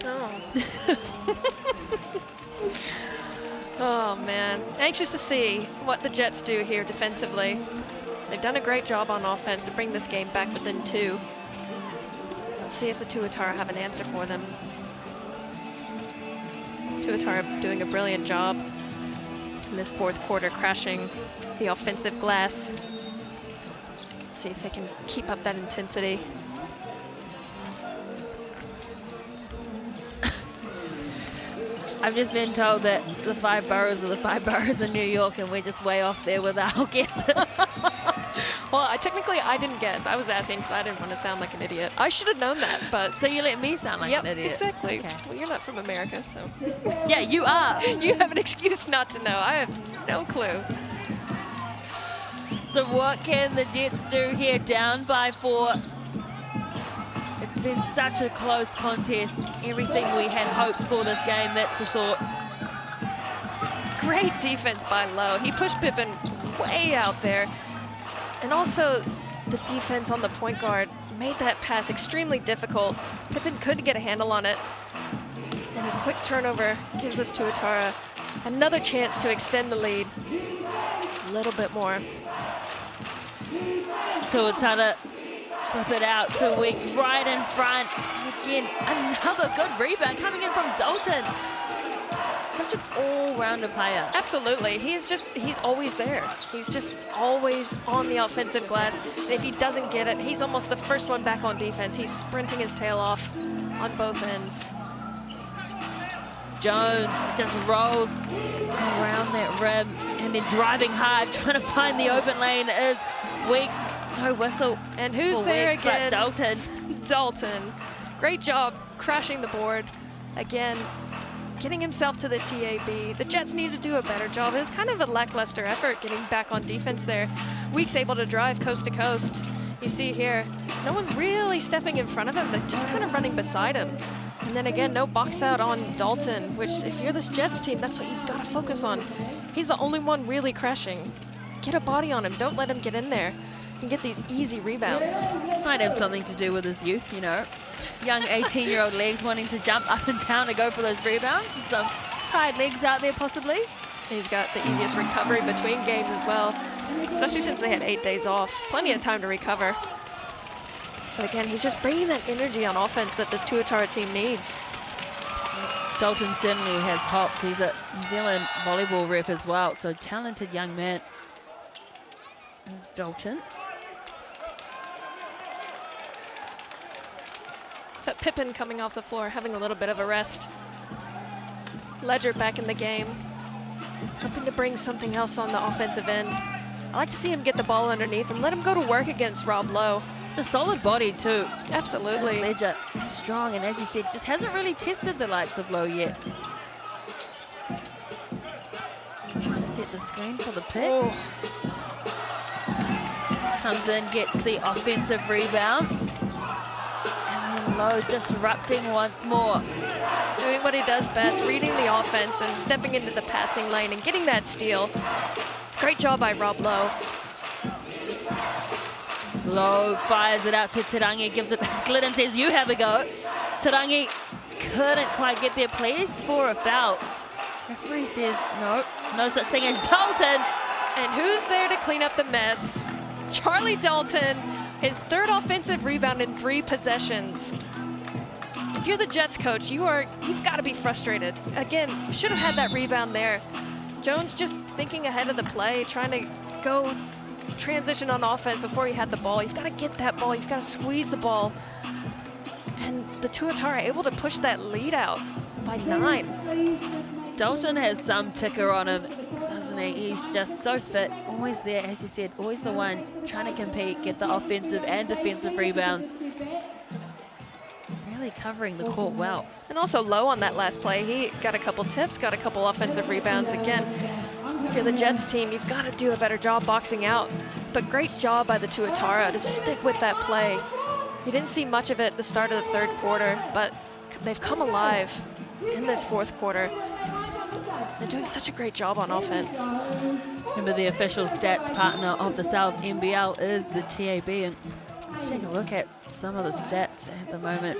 S3: Oh. Oh, man. Anxious to see what the Jets do here defensively. They've done a great job on offense to bring this game back within 2. Let's see if the Tuatara have an answer for them. Tuatara doing a brilliant job in this fourth quarter, crashing the offensive glass. Let's see if they can keep up that intensity.
S2: I've just been told that the 5 boroughs are the 5 boroughs in New York, and we're just way off there with our guesses.
S3: Well, technically, I didn't guess. I was asking because I didn't want to sound like an idiot. I should have known that, but...
S2: So you let me sound like an idiot.
S3: Exactly.
S2: Okay.
S3: Well, you're not from America, so...
S2: Yeah, you are.
S3: You have an excuse not to know. I have no clue.
S2: So what can the Jets do here, down by 4? It's been such a close contest. Everything we had hoped for this game, that's for sure.
S3: Great defense by Lowe. He pushed Pippen way out there. And also, the defense on the point guard made that pass extremely difficult. Pippen couldn't get a handle on it. And a quick turnover gives us Tuatara another chance to extend the lead a little bit more.
S2: Tuatara flip it out to Weeks right in front. And again, another good rebound coming in from Dalton. Such an all-rounder player.
S3: Absolutely. He's always there. He's just always on the offensive glass. And if he doesn't get it, he's almost the first one back on defense. He's sprinting his tail off on both ends.
S2: Jones just rolls around that rim and then driving hard, trying to find the open lane is Weeks. No whistle.
S3: And who's
S2: for
S3: there
S2: Weeks,
S3: again?
S2: but Dalton.
S3: Dalton. Great job crashing the board. Again, getting himself to the TAB. The Jets need to do a better job. It was kind of a lackluster effort getting back on defense there. Weeks able to drive coast to coast. You see here, no one's really stepping in front of him. They're just kind of running beside him. And then again, no box out on Dalton, which if you're this Jets team, that's what you've got to focus on. He's the only one really crashing. Get a body on him. Don't let him get in there and get these easy rebounds.
S2: Might have something to do with his youth, you know. Young 18-year-old legs wanting to jump up and down to go for those rebounds. And some tired legs out there possibly.
S3: He's got the easiest recovery between games as well, especially since they had 8 days off. Plenty of time to recover. But again, he's just bringing that energy on offense that this Tuatara team needs.
S2: Dalton certainly has hops. He's a New Zealand volleyball rep as well, so talented young man. There's Dalton.
S3: So Pippin coming off the floor, having a little bit of a rest. Ledger back in the game, hoping to bring something else on the offensive end. I like to see him get the ball underneath and let him go to work against Rob Lowe.
S2: It's a solid body too.
S3: Absolutely.
S2: Ledger strong, and as you said, just hasn't really tested the likes of Lowe yet. Trying to set the screen for the pick.
S3: Oh.
S2: Comes in, gets the offensive rebound. And then Lowe disrupting once more.
S3: Doing what he does best, reading the offense and stepping into the passing lane and getting that steal. Great job by Rob Lowe.
S2: Lowe fires it out to Tarangi, gives it back to Glidden, says, you have a go. Tarangi couldn't quite get there, pleads for a foul. Referee says, no, no such thing. And Dalton.
S3: And who's there to clean up the mess? Charlie Dalton, his third offensive rebound in 3 possessions. If you're the Jets coach, you've got to be frustrated. Again, you should have had that rebound there. Jones just thinking ahead of the play, trying to go transition on the offense before he had the ball. You've got to get that ball. You've got to squeeze the ball. And the Tuatara able to push that lead out by 9.
S2: Dalton has some ticker on him, doesn't he? He's just so fit, always there, as you said, always the one trying to compete, get the offensive and defensive rebounds. Really covering the court well.
S3: And also Low on that last play. He got a couple tips, got a couple offensive rebounds. Again, if you're the Jets team, you've got to do a better job boxing out. But great job by the Tuatara to stick with that play. You didn't see much of it at the start of the 3rd quarter, but they've come alive in this 4th quarter. They're doing such a great job on offense.
S2: Remember, the official stats partner of the Sal's NBL is the TAB, and let's take a look at some of the stats at the moment.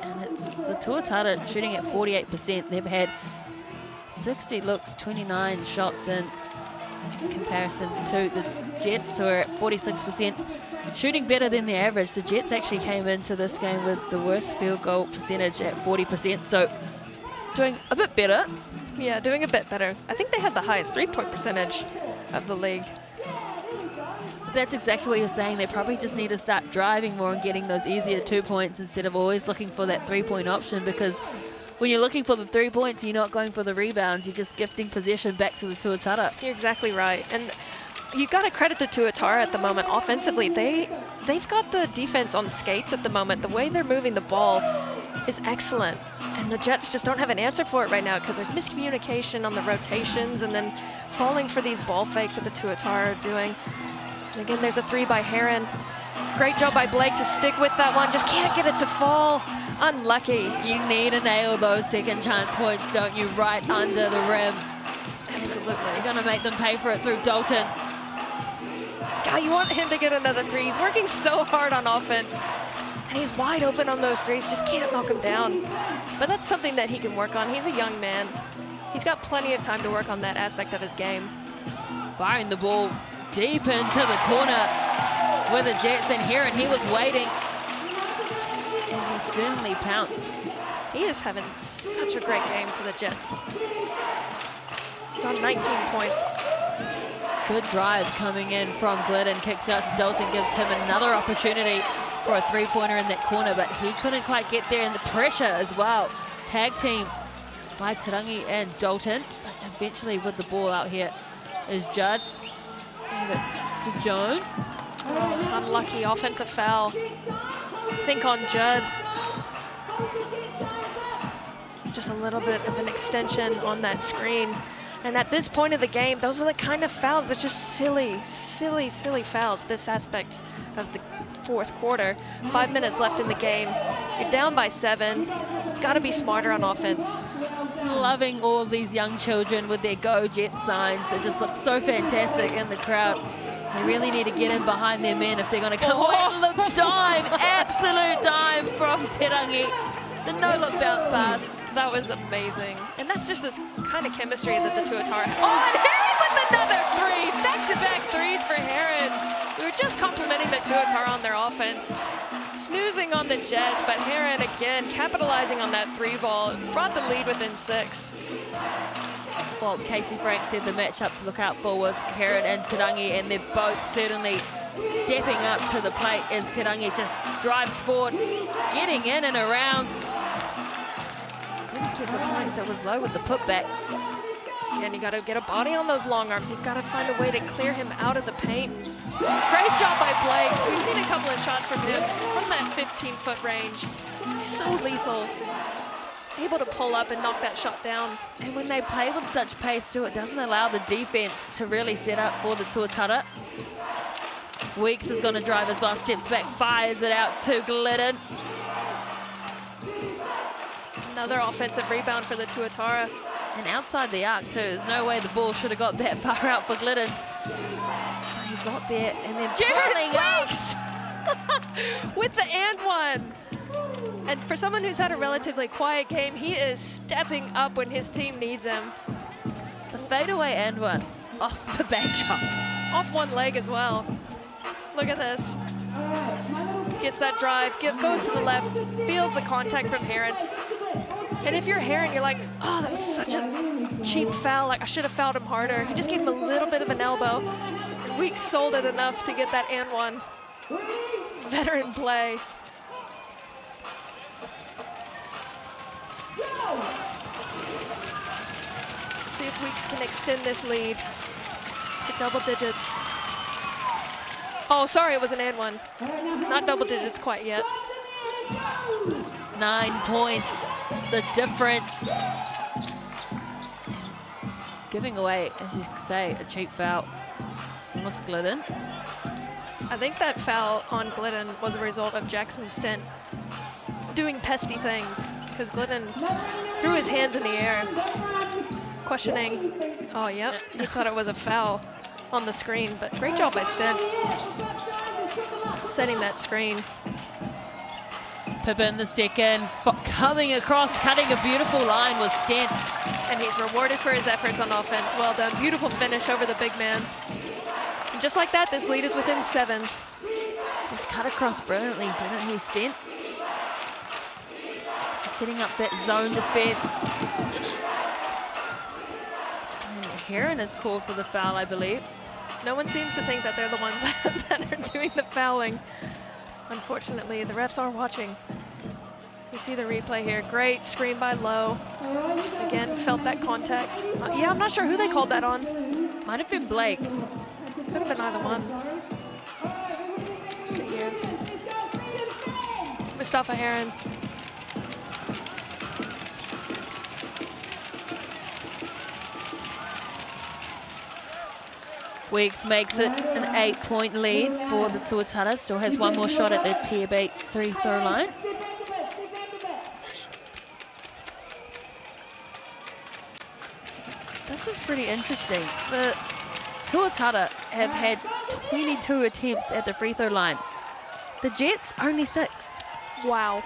S2: And it's the Tuatara shooting at 48%. They've had 60 looks, 29 shots in comparison to the Jets, who are at 46%. Shooting better than the average. The Jets actually came into this game with the worst field goal percentage at 40%, so doing a bit better.
S3: Yeah, doing a bit better. I think they had the highest 3-point percentage of the league.
S2: That's exactly what you're saying. They probably just need to start driving more and getting those easier 2 points instead of always looking for that 3-point option, because when you're looking for the 3 points, you're not going for the rebounds. You're just gifting possession back to the Tuatara.
S3: You're exactly right. And you got to credit the Tuatara at the moment. Offensively, they've got the defense on skates at the moment. The way they're moving the ball is excellent. And the Jets just don't have an answer for it right now because there's miscommunication on the rotations and then falling for these ball fakes that the Tuatara are doing. And again, there's a 3 by Heron. Great job by Blake to stick with that one. Just can't get it to fall. Unlucky.
S2: You need to nail those second chance points, don't you? Right under the rim.
S3: Absolutely.
S2: They're going to make them pay for it through Dalton.
S3: God, you want him to get another 3. He's working so hard on offense. And he's wide open on those 3s. Just can't knock him down. But that's something that he can work on. He's a young man. He's got plenty of time to work on that aspect of his game.
S2: Firing the ball deep into the corner with the Jets, and Heron, he was waiting. And he certainly pounced.
S3: He is having such a great game for the Jets. He's on 19 points.
S2: Good drive coming in from Glidden. Kicks out to Dalton, gives him another opportunity for a 3-pointer in that corner, but he couldn't quite get there, and the pressure as well. Tag team by Tarangi and Dalton. But eventually with the ball out here is Judd. Gave it to Jones.
S3: Oh, unlucky offensive foul. Think on Judd. Just a little bit of an extension on that screen. And at this point of the game, those are the kind of fouls that's just silly, silly, silly fouls, this aspect of the 4th quarter. 5 minutes left in the game. You're down by 7. You've got to be smarter on offense.
S2: Loving all of these young children with their Go Jet signs. It just looks so fantastic in the crowd. They really need to get in behind their men if they're going to come away. Look, dime, absolute dime from Tarangi. The no-look bounce pass.
S3: That was amazing. And that's just this kind of chemistry that the Tuatara have. Oh, and Heron with another three. Back-to-back threes for Heron. We were just complimenting the Tuatara on their offense. Snoozing on the Jets, but Heron again capitalizing on that three ball. Brought the lead within 6.
S2: Well, Casey Frank said the matchup to look out for was Heron and Tarangi, and they're both certainly stepping up to the plate as Tarangi just drives forward, getting in and around. Didn't get the points, it was low with the putback.
S3: And you got to get a body on those long arms. You've got to find a way to clear him out of the paint. Great job by Blake. We've seen a couple of shots from him from that 15-foot range. He's so lethal. Able to pull up and knock that shot down.
S2: And when they play with such pace too, it doesn't allow the defense to really set up for the Tuatara. Weeks is going to drive as well, steps back, fires it out to Glidden.
S3: Another offensive rebound for the Tuatara.
S2: And outside the arc too, there's no way the ball should have got that far out for Glidden. He got there and then pulling
S3: Weeks with the and one. And for someone who's had a relatively quiet game, he is stepping up when his team needs him.
S2: The fadeaway and one off the back shot.
S3: Off one leg as well. Look at this. Gets that drive, goes to the left, feels the contact from Heron. And if you're Heron, you're like, oh, that was such a cheap foul. Like, I should have fouled him harder. He just gave him a little bit of an elbow. And Weeks sold it enough to get that and one. Veteran play. See if Weeks can extend this lead to double digits. Oh, sorry, it was an and one. Not double digits quite yet.
S2: 9 points, the difference. Giving away, as you say, a cheap foul. What's Glidden?
S3: I think that foul on Glidden was a result of Jackson Stent doing pesty things, because Glidden threw his hands in the air, questioning. Oh, yep, he thought it was a foul on the screen, but great job by Stent setting that screen.
S2: Pippin the second, coming across, cutting a beautiful line was Stent.
S3: And he's rewarded for his efforts on offense. Well done, beautiful finish over the big man. And just like that, this lead is within 7.
S2: Just cut across brilliantly, didn't he, Stent? So setting up that zone defense. And Heron is called for the foul, I believe.
S3: No one seems to think that they're the ones that are doing the fouling. Unfortunately, the refs are watching. You see the replay here. Great screen by Lowe. Again, felt that contact. Yeah, I'm not sure who they called that on.
S2: Might have been Blake.
S3: Could have been either one. Let's see here. Mustafa Heron.
S2: Weeks makes it an 8-point lead for the Tuatara. Still has one more shot at the tier 8 3-throw line. This is pretty interesting. The Tuatara have had 22 attempts at the free throw line. The Jets only 6.
S3: Wow.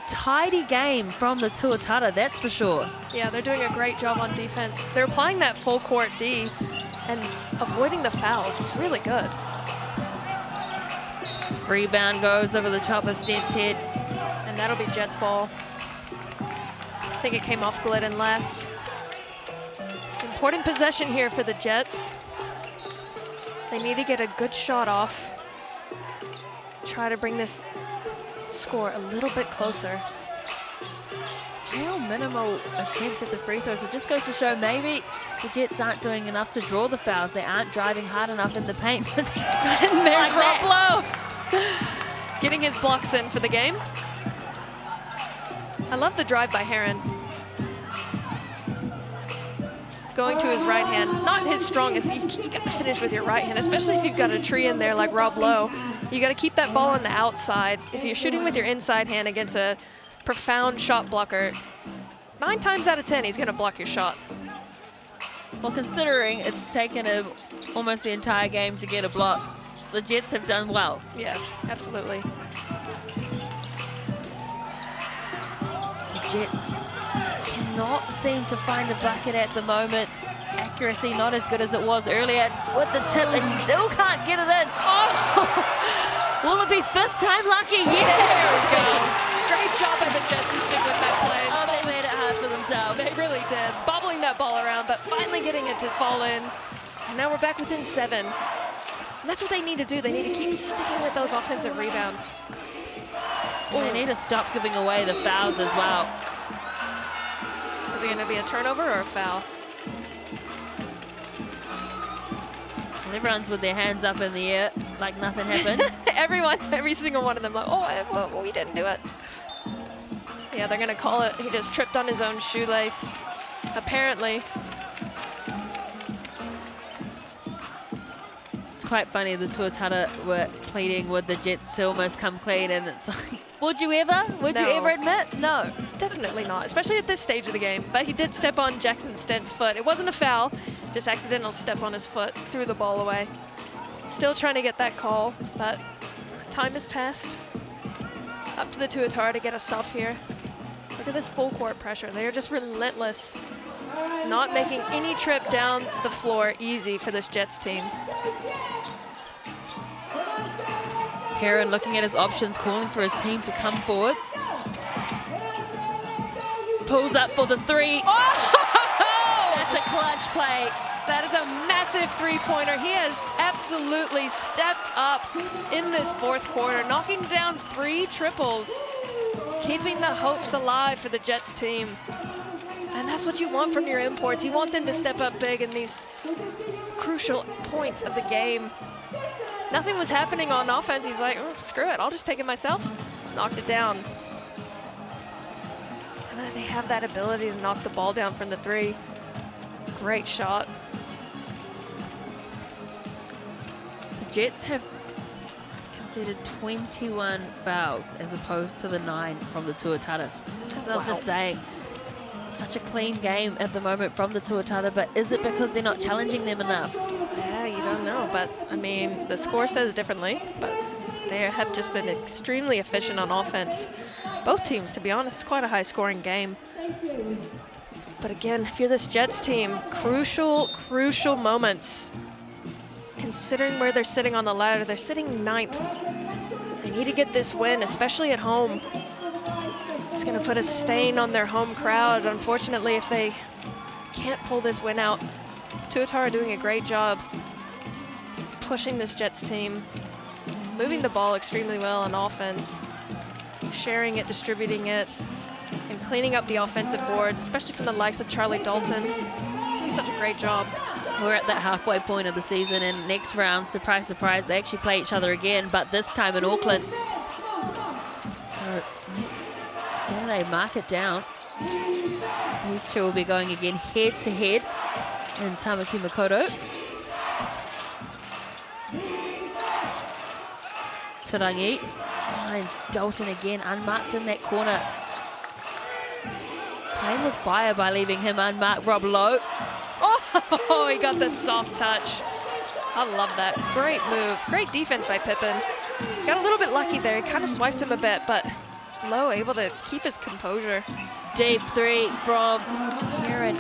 S2: Tidy game from the Tuatara, that's for sure.
S3: Yeah, they're doing a great job on defense. They're applying that full court D and avoiding the fouls. It's really good.
S2: Rebound goes over the top of Stent's head.
S3: And that'll be Jets ball. I think it came off Glidden last. Important possession here for the Jets. They need to get a good shot off. Try to bring this score a little bit closer.
S2: Real minimal attempts at the free throws. It just goes to show maybe the Jets aren't doing enough to draw the fouls. They aren't driving hard enough in the paint.
S3: And there's Rob Lowe getting his blocks in for the game. I love the drive by Heron. Going to his right hand, not his strongest. You got to finish with your right hand, especially if you've got a tree in there like Rob Lowe. You got to keep that ball on the outside. If you're shooting with your inside hand against a profound shot blocker, 9 times out of 10 he's going to block your shot.
S2: Well, considering it's taken him almost the entire game to get a block, the Jets have done well.
S3: Yeah, absolutely.
S2: Jets cannot seem to find a bucket at the moment. Accuracy not as good as it was earlier. With the tip, they still can't get it in. Oh! Will it be fifth time lucky? Yes!
S3: There we go. Great job by the Jets to stick with that play.
S2: Oh, they made it hard for themselves.
S3: They really did. Bobbling that ball around, but finally getting it to fall in. And now we're back within 7. And that's what they need to do. They need to keep sticking with those offensive rebounds.
S2: And they need to stop giving away the fouls as well.
S3: Is it going to be a turnover or a foul?
S2: And everyone's with their hands up in the air like nothing happened.
S3: Every single one of them like, oh, well, we didn't do it. Yeah, they're going to call it. He just tripped on his own shoelace, apparently.
S2: It's quite funny, the Tuatara were pleading with the Jets to almost come clean, and it's like, would you ever? Would you
S3: No.
S2: ever admit? No.
S3: Definitely not, especially at this stage of the game. But he did step on Jackson Stent's foot. It wasn't a foul, just accidental step on his foot, threw the ball away. Still trying to get that call, but time has passed. Up to the Tuatara to get a stop here. Look at this full court pressure. They're just relentless. Not making any trip down the floor easy for this Jets team.
S2: Heron looking at his options, calling for his team to come forward. Pulls up for the 3.
S3: Oh!
S2: That's a clutch play.
S3: That is a massive three-pointer. He has absolutely stepped up in this fourth quarter, knocking down 3 triples, keeping the hopes alive for the Jets team. And that's what you want from your imports. You want them to step up big in these crucial points of the game. Nothing was happening on offense. He's like, oh, screw it, I'll just take it myself. Knocked it down. And they have that ability to knock the ball down from the 3. Great shot.
S2: The Jets have conceded 21 fouls as opposed to the 9 from the Tuataras. As I was just saying, such a clean game at the moment from the Tuatara, but is it because they're not challenging them enough?
S3: Yeah, you don't know, but I mean, the score says differently, but they have just been extremely efficient on offense. Both teams, to be honest, quite a high-scoring game. But again, if you're this Jets team, crucial moments. Considering where they're sitting on the ladder, they're sitting 9th. They need to get this win, especially at home. It's going to put a stain on their home crowd, unfortunately, if they can't pull this win out. Tuatara doing a great job pushing this Jets team, moving the ball extremely well on offense, sharing it, distributing it, and cleaning up the offensive boards, especially from the likes of Charlie Dalton. He's doing such a great job.
S2: We're at that halfway point of the season, and next round, surprise, surprise, they actually play each other again, but this time in Auckland. So next Saturday, mark it down. These two will be going again head to head in Tamaki Makaurau. Tarangi finds Dalton again, unmarked in that corner. Playing with fire by leaving him unmarked. Rob Lowe.
S3: Oh, he got the soft touch. I love that. Great move. Great defense by Pippen. Got a little bit lucky there. He kind of swiped him a bit, but Lowe able to keep his composure.
S2: Deep 3 from Heron.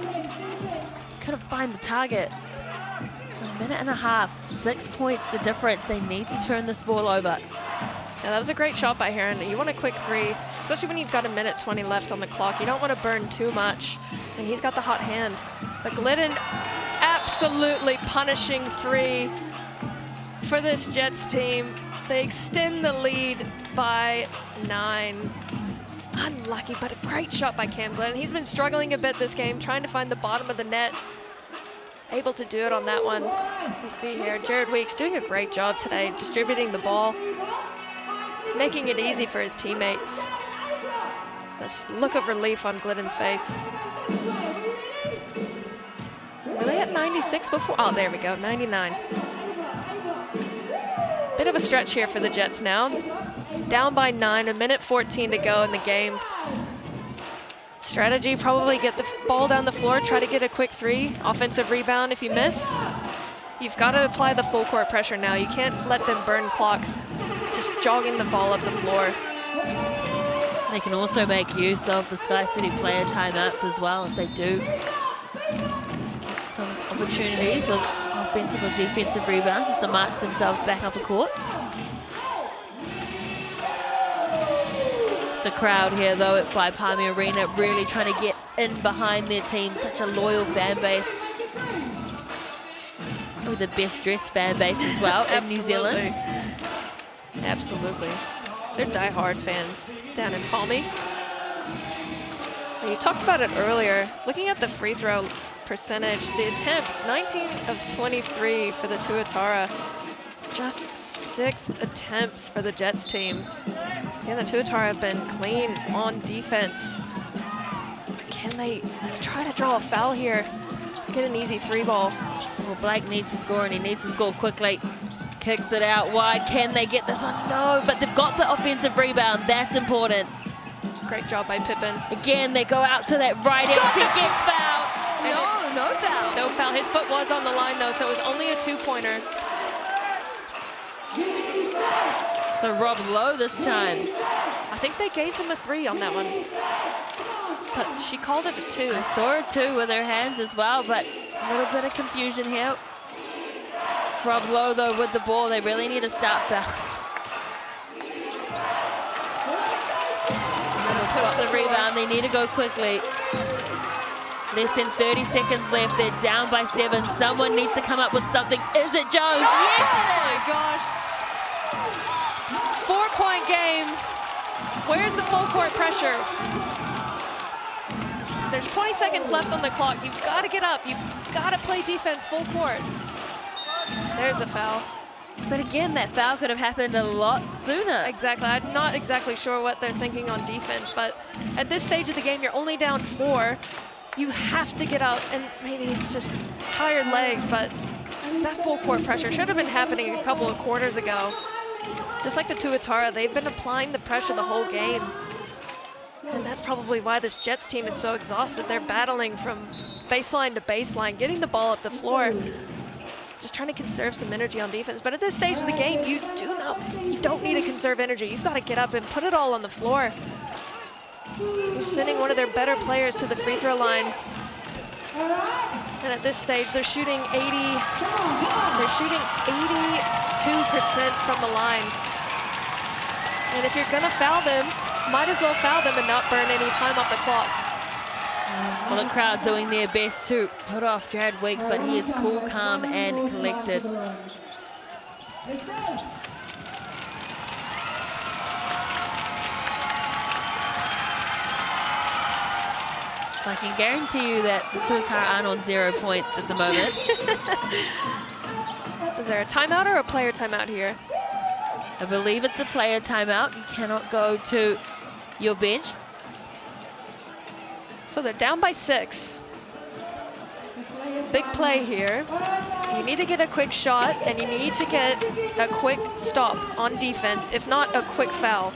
S2: Couldn't find the target. So a minute and a half, 6 points the difference. They need to turn this ball over.
S3: Yeah, that was a great shot by Heron. You want a quick 3, especially when you've got 1:20 left on the clock. You don't want to burn too much, and he's got the hot hand. But Glidden absolutely punishing 3 for this Jets team. They extend the lead by 9. Unlucky, but a great shot by Cam Glidden. He's been struggling a bit this game, trying to find the bottom of the net. Able to do it on that one. You see here, Jared Weeks doing a great job today, distributing the ball, making it easy for his teammates. This look of relief on Glidden's face. Were they at 96 before? Oh, there we go, 99. Bit of a stretch here for the Jets now. Down by 9, 1:14 to go in the game. Strategy, probably get the ball down the floor, try to get a quick 3. Offensive rebound if you miss. You've got to apply the full court pressure now. You can't let them burn clock, just jogging the ball up the floor.
S2: They can also make use of the Sky City player timeouts as well if they do get some opportunities with offensive or defensive rebounds just to march themselves back up the court. The crowd here, though, at Palmy Arena really trying to get in behind their team. Such a loyal fan base. Probably the best dressed fan base as well in New Zealand.
S3: Absolutely. They're diehard fans down in Palmy. You talked about it earlier. Looking at the free throw percentage, the attempts, 19 of 23 for the Tuatara. Just 6 attempts for the Jets team. Yeah, the Tuatara have been clean on defense. Can they try to draw a foul here? Get an easy 3-ball.
S2: Well, Blake needs to score, and he needs to score quickly. Kicks it out wide. Can they get this one? No, but they've got the offensive rebound. That's important.
S3: Great job by Pippin.
S2: Again, they go out to that right edge. He gets fouled. No foul.
S3: No foul. His foot was on the line, though, so it was only a 2-pointer.
S2: So Rob Lowe this time.
S3: I think they gave him a 3 on that one. But she called it a 2.
S2: I saw a 2 with her hands as well, but a little bit of confusion here. Rob Lowe, though, with the ball. They really need to start foul. Push the rebound. They need to go quickly. Less than 30 seconds left. They're down by 7. Someone needs to come up with something. Is it Jones? Yes, it is!
S3: Oh my gosh. 4-point game. Where's the full court pressure? There's 20 seconds left on the clock. You've got to get up. You've got to play defense full court. There's a foul.
S2: But again, that foul could have happened a lot sooner.
S3: Exactly. I'm not exactly sure what they're thinking on defense, but at this stage of the game, you're only down 4. You have to get up, and maybe it's just tired legs, but that full court pressure should have been happening a couple of quarters ago. Just like the Tuatara, they've been applying the pressure the whole game. And that's probably why this Jets team is so exhausted. They're battling from baseline to baseline, getting the ball up the floor, just trying to conserve some energy on defense. But at this stage of the game, you don't need to conserve energy. You've got to get up and put it all on the floor. You're sending one of their better players to the free throw line. And at this stage, they're shooting 82% from the line. And if you're gonna foul them, might as well foul them and not burn any time off the clock.
S2: Well, the crowd doing their best to put off Jared Weeks, but he is cool, calm, and collected. I can guarantee you that the Tuatara aren't on 0 points at the moment.
S3: Is there a timeout or a player timeout here?
S2: I believe it's a player timeout. You cannot go to your bench.
S3: So they're down by 6. Big play here. You need to get a quick shot, and you need to get a quick stop on defense, if not a quick foul.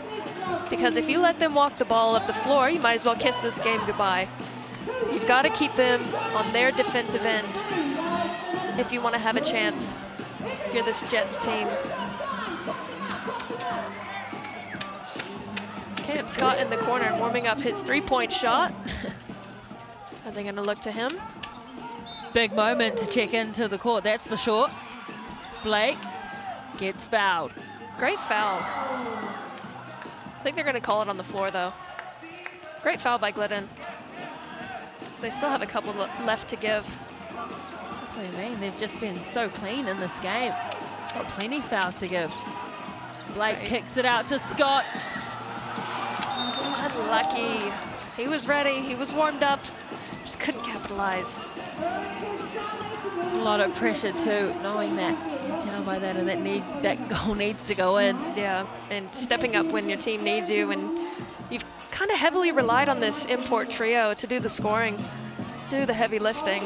S3: Because if you let them walk the ball up the floor, you might as well kiss this game goodbye. You've got to keep them on their defensive end if you want to have a chance if you're this Jets team. Cam Scott in the corner warming up his 3-point shot. Are they going to look to him?
S2: Big moment to check into the court, that's for sure. Blake gets fouled.
S3: Great foul. I think they're going to call it on the floor, though. Great foul by Glidden. They still have a couple left to give.
S2: That's what I mean. They've just been so clean in this game. Got plenty of fouls to give. Blake kicks it out to Scott.
S3: Unlucky. He was ready. He was warmed up. Just couldn't capitalize.
S2: It's a lot of pressure too, knowing that you're down by that and that goal needs to go in.
S3: Yeah, and stepping up when your team needs you, and you've kind of heavily relied on this import trio to do the scoring, do the heavy lifting.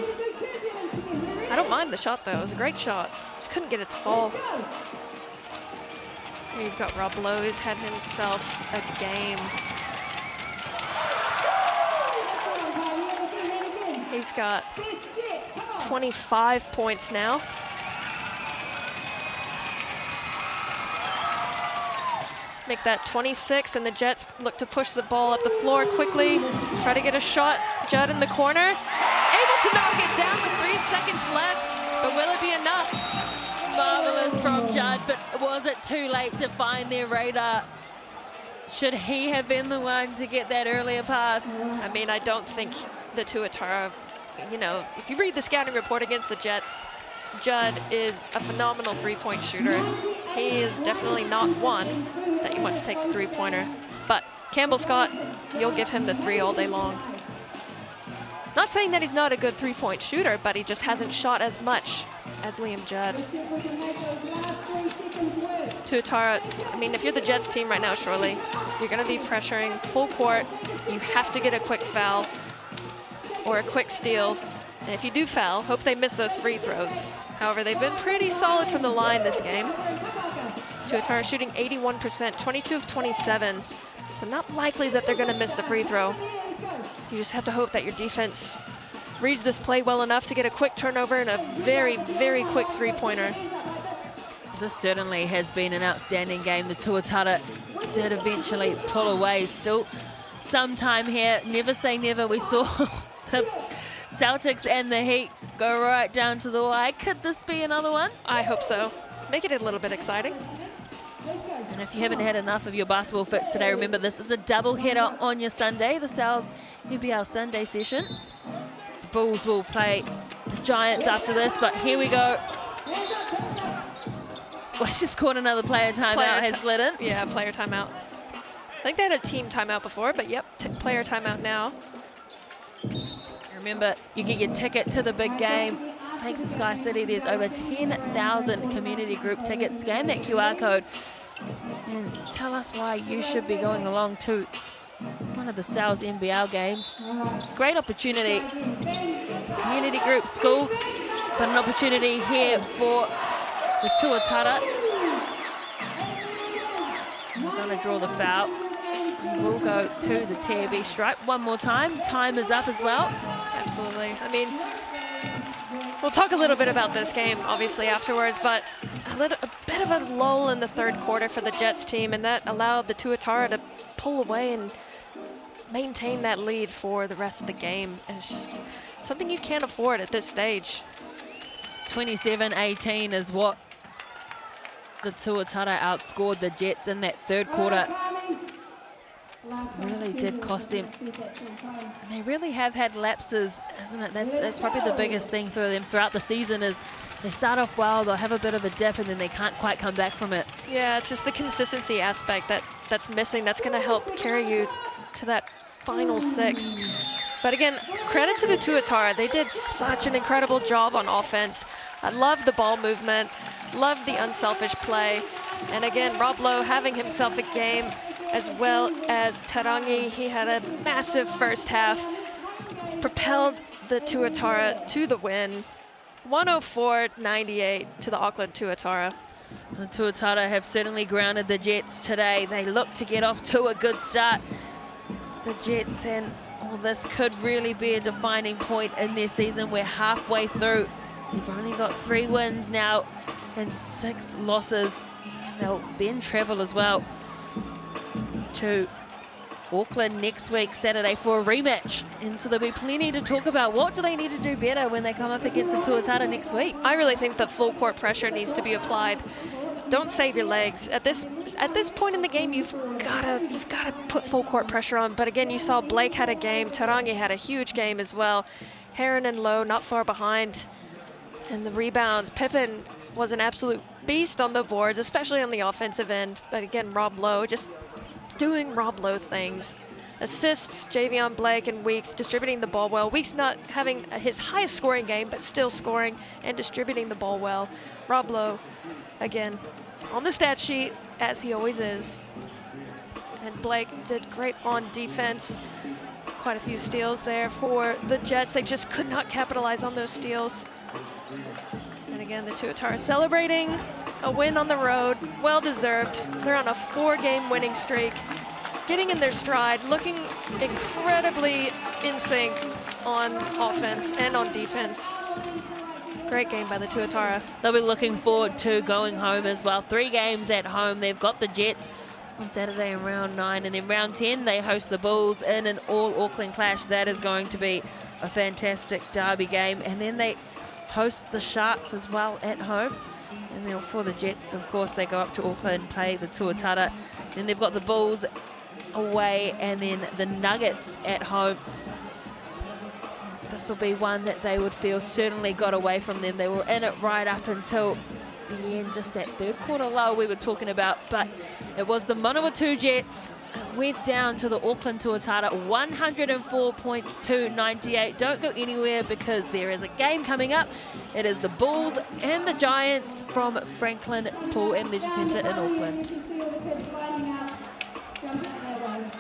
S3: I don't mind the shot though, it was a great shot. Just couldn't get it to fall. Here you've got Rob Lowe, who's had himself a game. He's got 25 points now. make that 26, and the Jets look to push the ball up the floor quickly. Try to get a shot. Judd in the corner. Able to knock it down with 3 seconds left, but will it be enough?
S2: Marvelous from Judd, but was it too late to find their radar? Should he have been the one to get that earlier pass?
S3: I mean, I don't think the Tuatara, you know, if you read the scouting report against the Jets, Judd is a phenomenal three-point shooter. He is definitely not one that you want to take the three-pointer. But Campbell Scott, you'll give him the three all day long. Not saying that he's not a good three-point shooter, but he just hasn't shot as much as Liam Judd. Tuatara, I mean, if you're the Jets team right now, surely, you're going to be pressuring full court. You have to get a quick foul or a quick steal. And if you do foul, hope they miss those free throws. However, they've been pretty solid from the line this game. Tuatara shooting 81%, 22 of 27. So not likely that they're going to miss the free throw. You just have to hope that your defense reads this play well enough to get a quick turnover and a very, very quick three-pointer.
S2: This certainly has been an outstanding game. The Tuatara did eventually pull away. Still some time here. Never say never. We saw the Celtics and the Heat go right down to the wire. Could this be another one?
S3: I hope so. Make it a little bit exciting.
S2: And if you haven't had enough of your basketball fix today, remember this is a double header on your Sunday. The Sal's NBL Sunday session. The Bulls will play the Giants after this, but here we go. Well, just caught another player timeout, has Glidden.
S3: Yeah, player timeout. I think they had a team timeout before, but yep, player timeout now.
S2: Remember, you get your ticket to the big game. Thanks to Sky City, there's over 10,000 community group tickets. Scan that QR code and tell us why you should be going along to one of the Sal's NBL games. Great opportunity. Community group, schools, but an opportunity here for the Tuatara. We're going to draw the foul. We'll go to the TAB stripe one more time. Time is up as well.
S3: Absolutely. I mean, we'll talk a little bit about this game, obviously, afterwards, but a bit of a lull in the third quarter for the Jets team, and that allowed the Tuatara to pull away and maintain that lead for the rest of the game. And it's just something you can't afford at this stage.
S2: 27-18 is what the Tuatara outscored the Jets in that third quarter. Really did cost them. And they really have had lapses, isn't it? That's probably the biggest thing for them throughout the season is they start off well, they'll have a bit of a dip, and then they can't quite come back from it.
S3: Yeah, it's just the consistency aspect that's missing. That's going to help carry you to that final six. But again, credit to the Tuatara. They did such an incredible job on offense. I love the ball movement, love the unselfish play. And again, Rob Lowe having himself a game, as well as Tarangi. He had a massive first half, propelled the Tuatara to the win. 104-98 to the Auckland Tuatara.
S2: The Tuatara have certainly grounded the Jets today. They look to get off to a good start. The Jets, and this could really be a defining point in their season. We're halfway through. They've only got 3 wins now and 6 losses. And they'll then travel as well to Auckland next week, Saturday, for a rematch. And so there'll be plenty to talk about. What do they need to do better when they come up against the Tuatara next week?
S3: I really think that full court pressure needs to be applied. Don't save your legs. At this point in the game, you've got to put full court pressure on. But again, you saw Blake had a game. Tarangi had a huge game as well. Heron and Lowe not far behind. And the rebounds, Pippin was an absolute beast on the boards, especially on the offensive end. But again, Rob Lowe just doing Rob Lowe things. Assists, Javion Blake and Weeks distributing the ball well. Weeks not having his highest scoring game, but still scoring and distributing the ball well. Rob Lowe, again, on the stat sheet, as he always is. And Blake did great on defense. Quite a few steals there for the Jets. They just could not capitalize on those steals. And again, the Tuatara celebrating a win on the road, well-deserved. They're on a 4-game winning streak, getting in their stride, looking incredibly in sync on offense and on defense. Great game by the Tuatara.
S2: They'll be looking forward to going home as well. 3 games at home. They've got the Jets on Saturday in round 9, and in round 10 they host the Bulls in an all Auckland clash. That is going to be a fantastic derby game, and then they host the Sharks as well at home. And then for the Jets, of course, they go up to Auckland, play the Tuatara. Then they've got the Bulls away and then the Nuggets at home. This will be one that they would feel certainly got away from them. They were in it right up until the end, just that third quarter lull we were talking about. But it was the Manawatū Jets went down to the Auckland Tuatara, 104 points to 98. Don't go anywhere because there is a game coming up. It is the Bulls and the Giants from Franklin Pool and Leisure Centre in Auckland.
S7: You see all the kids lining up, jumping at that one.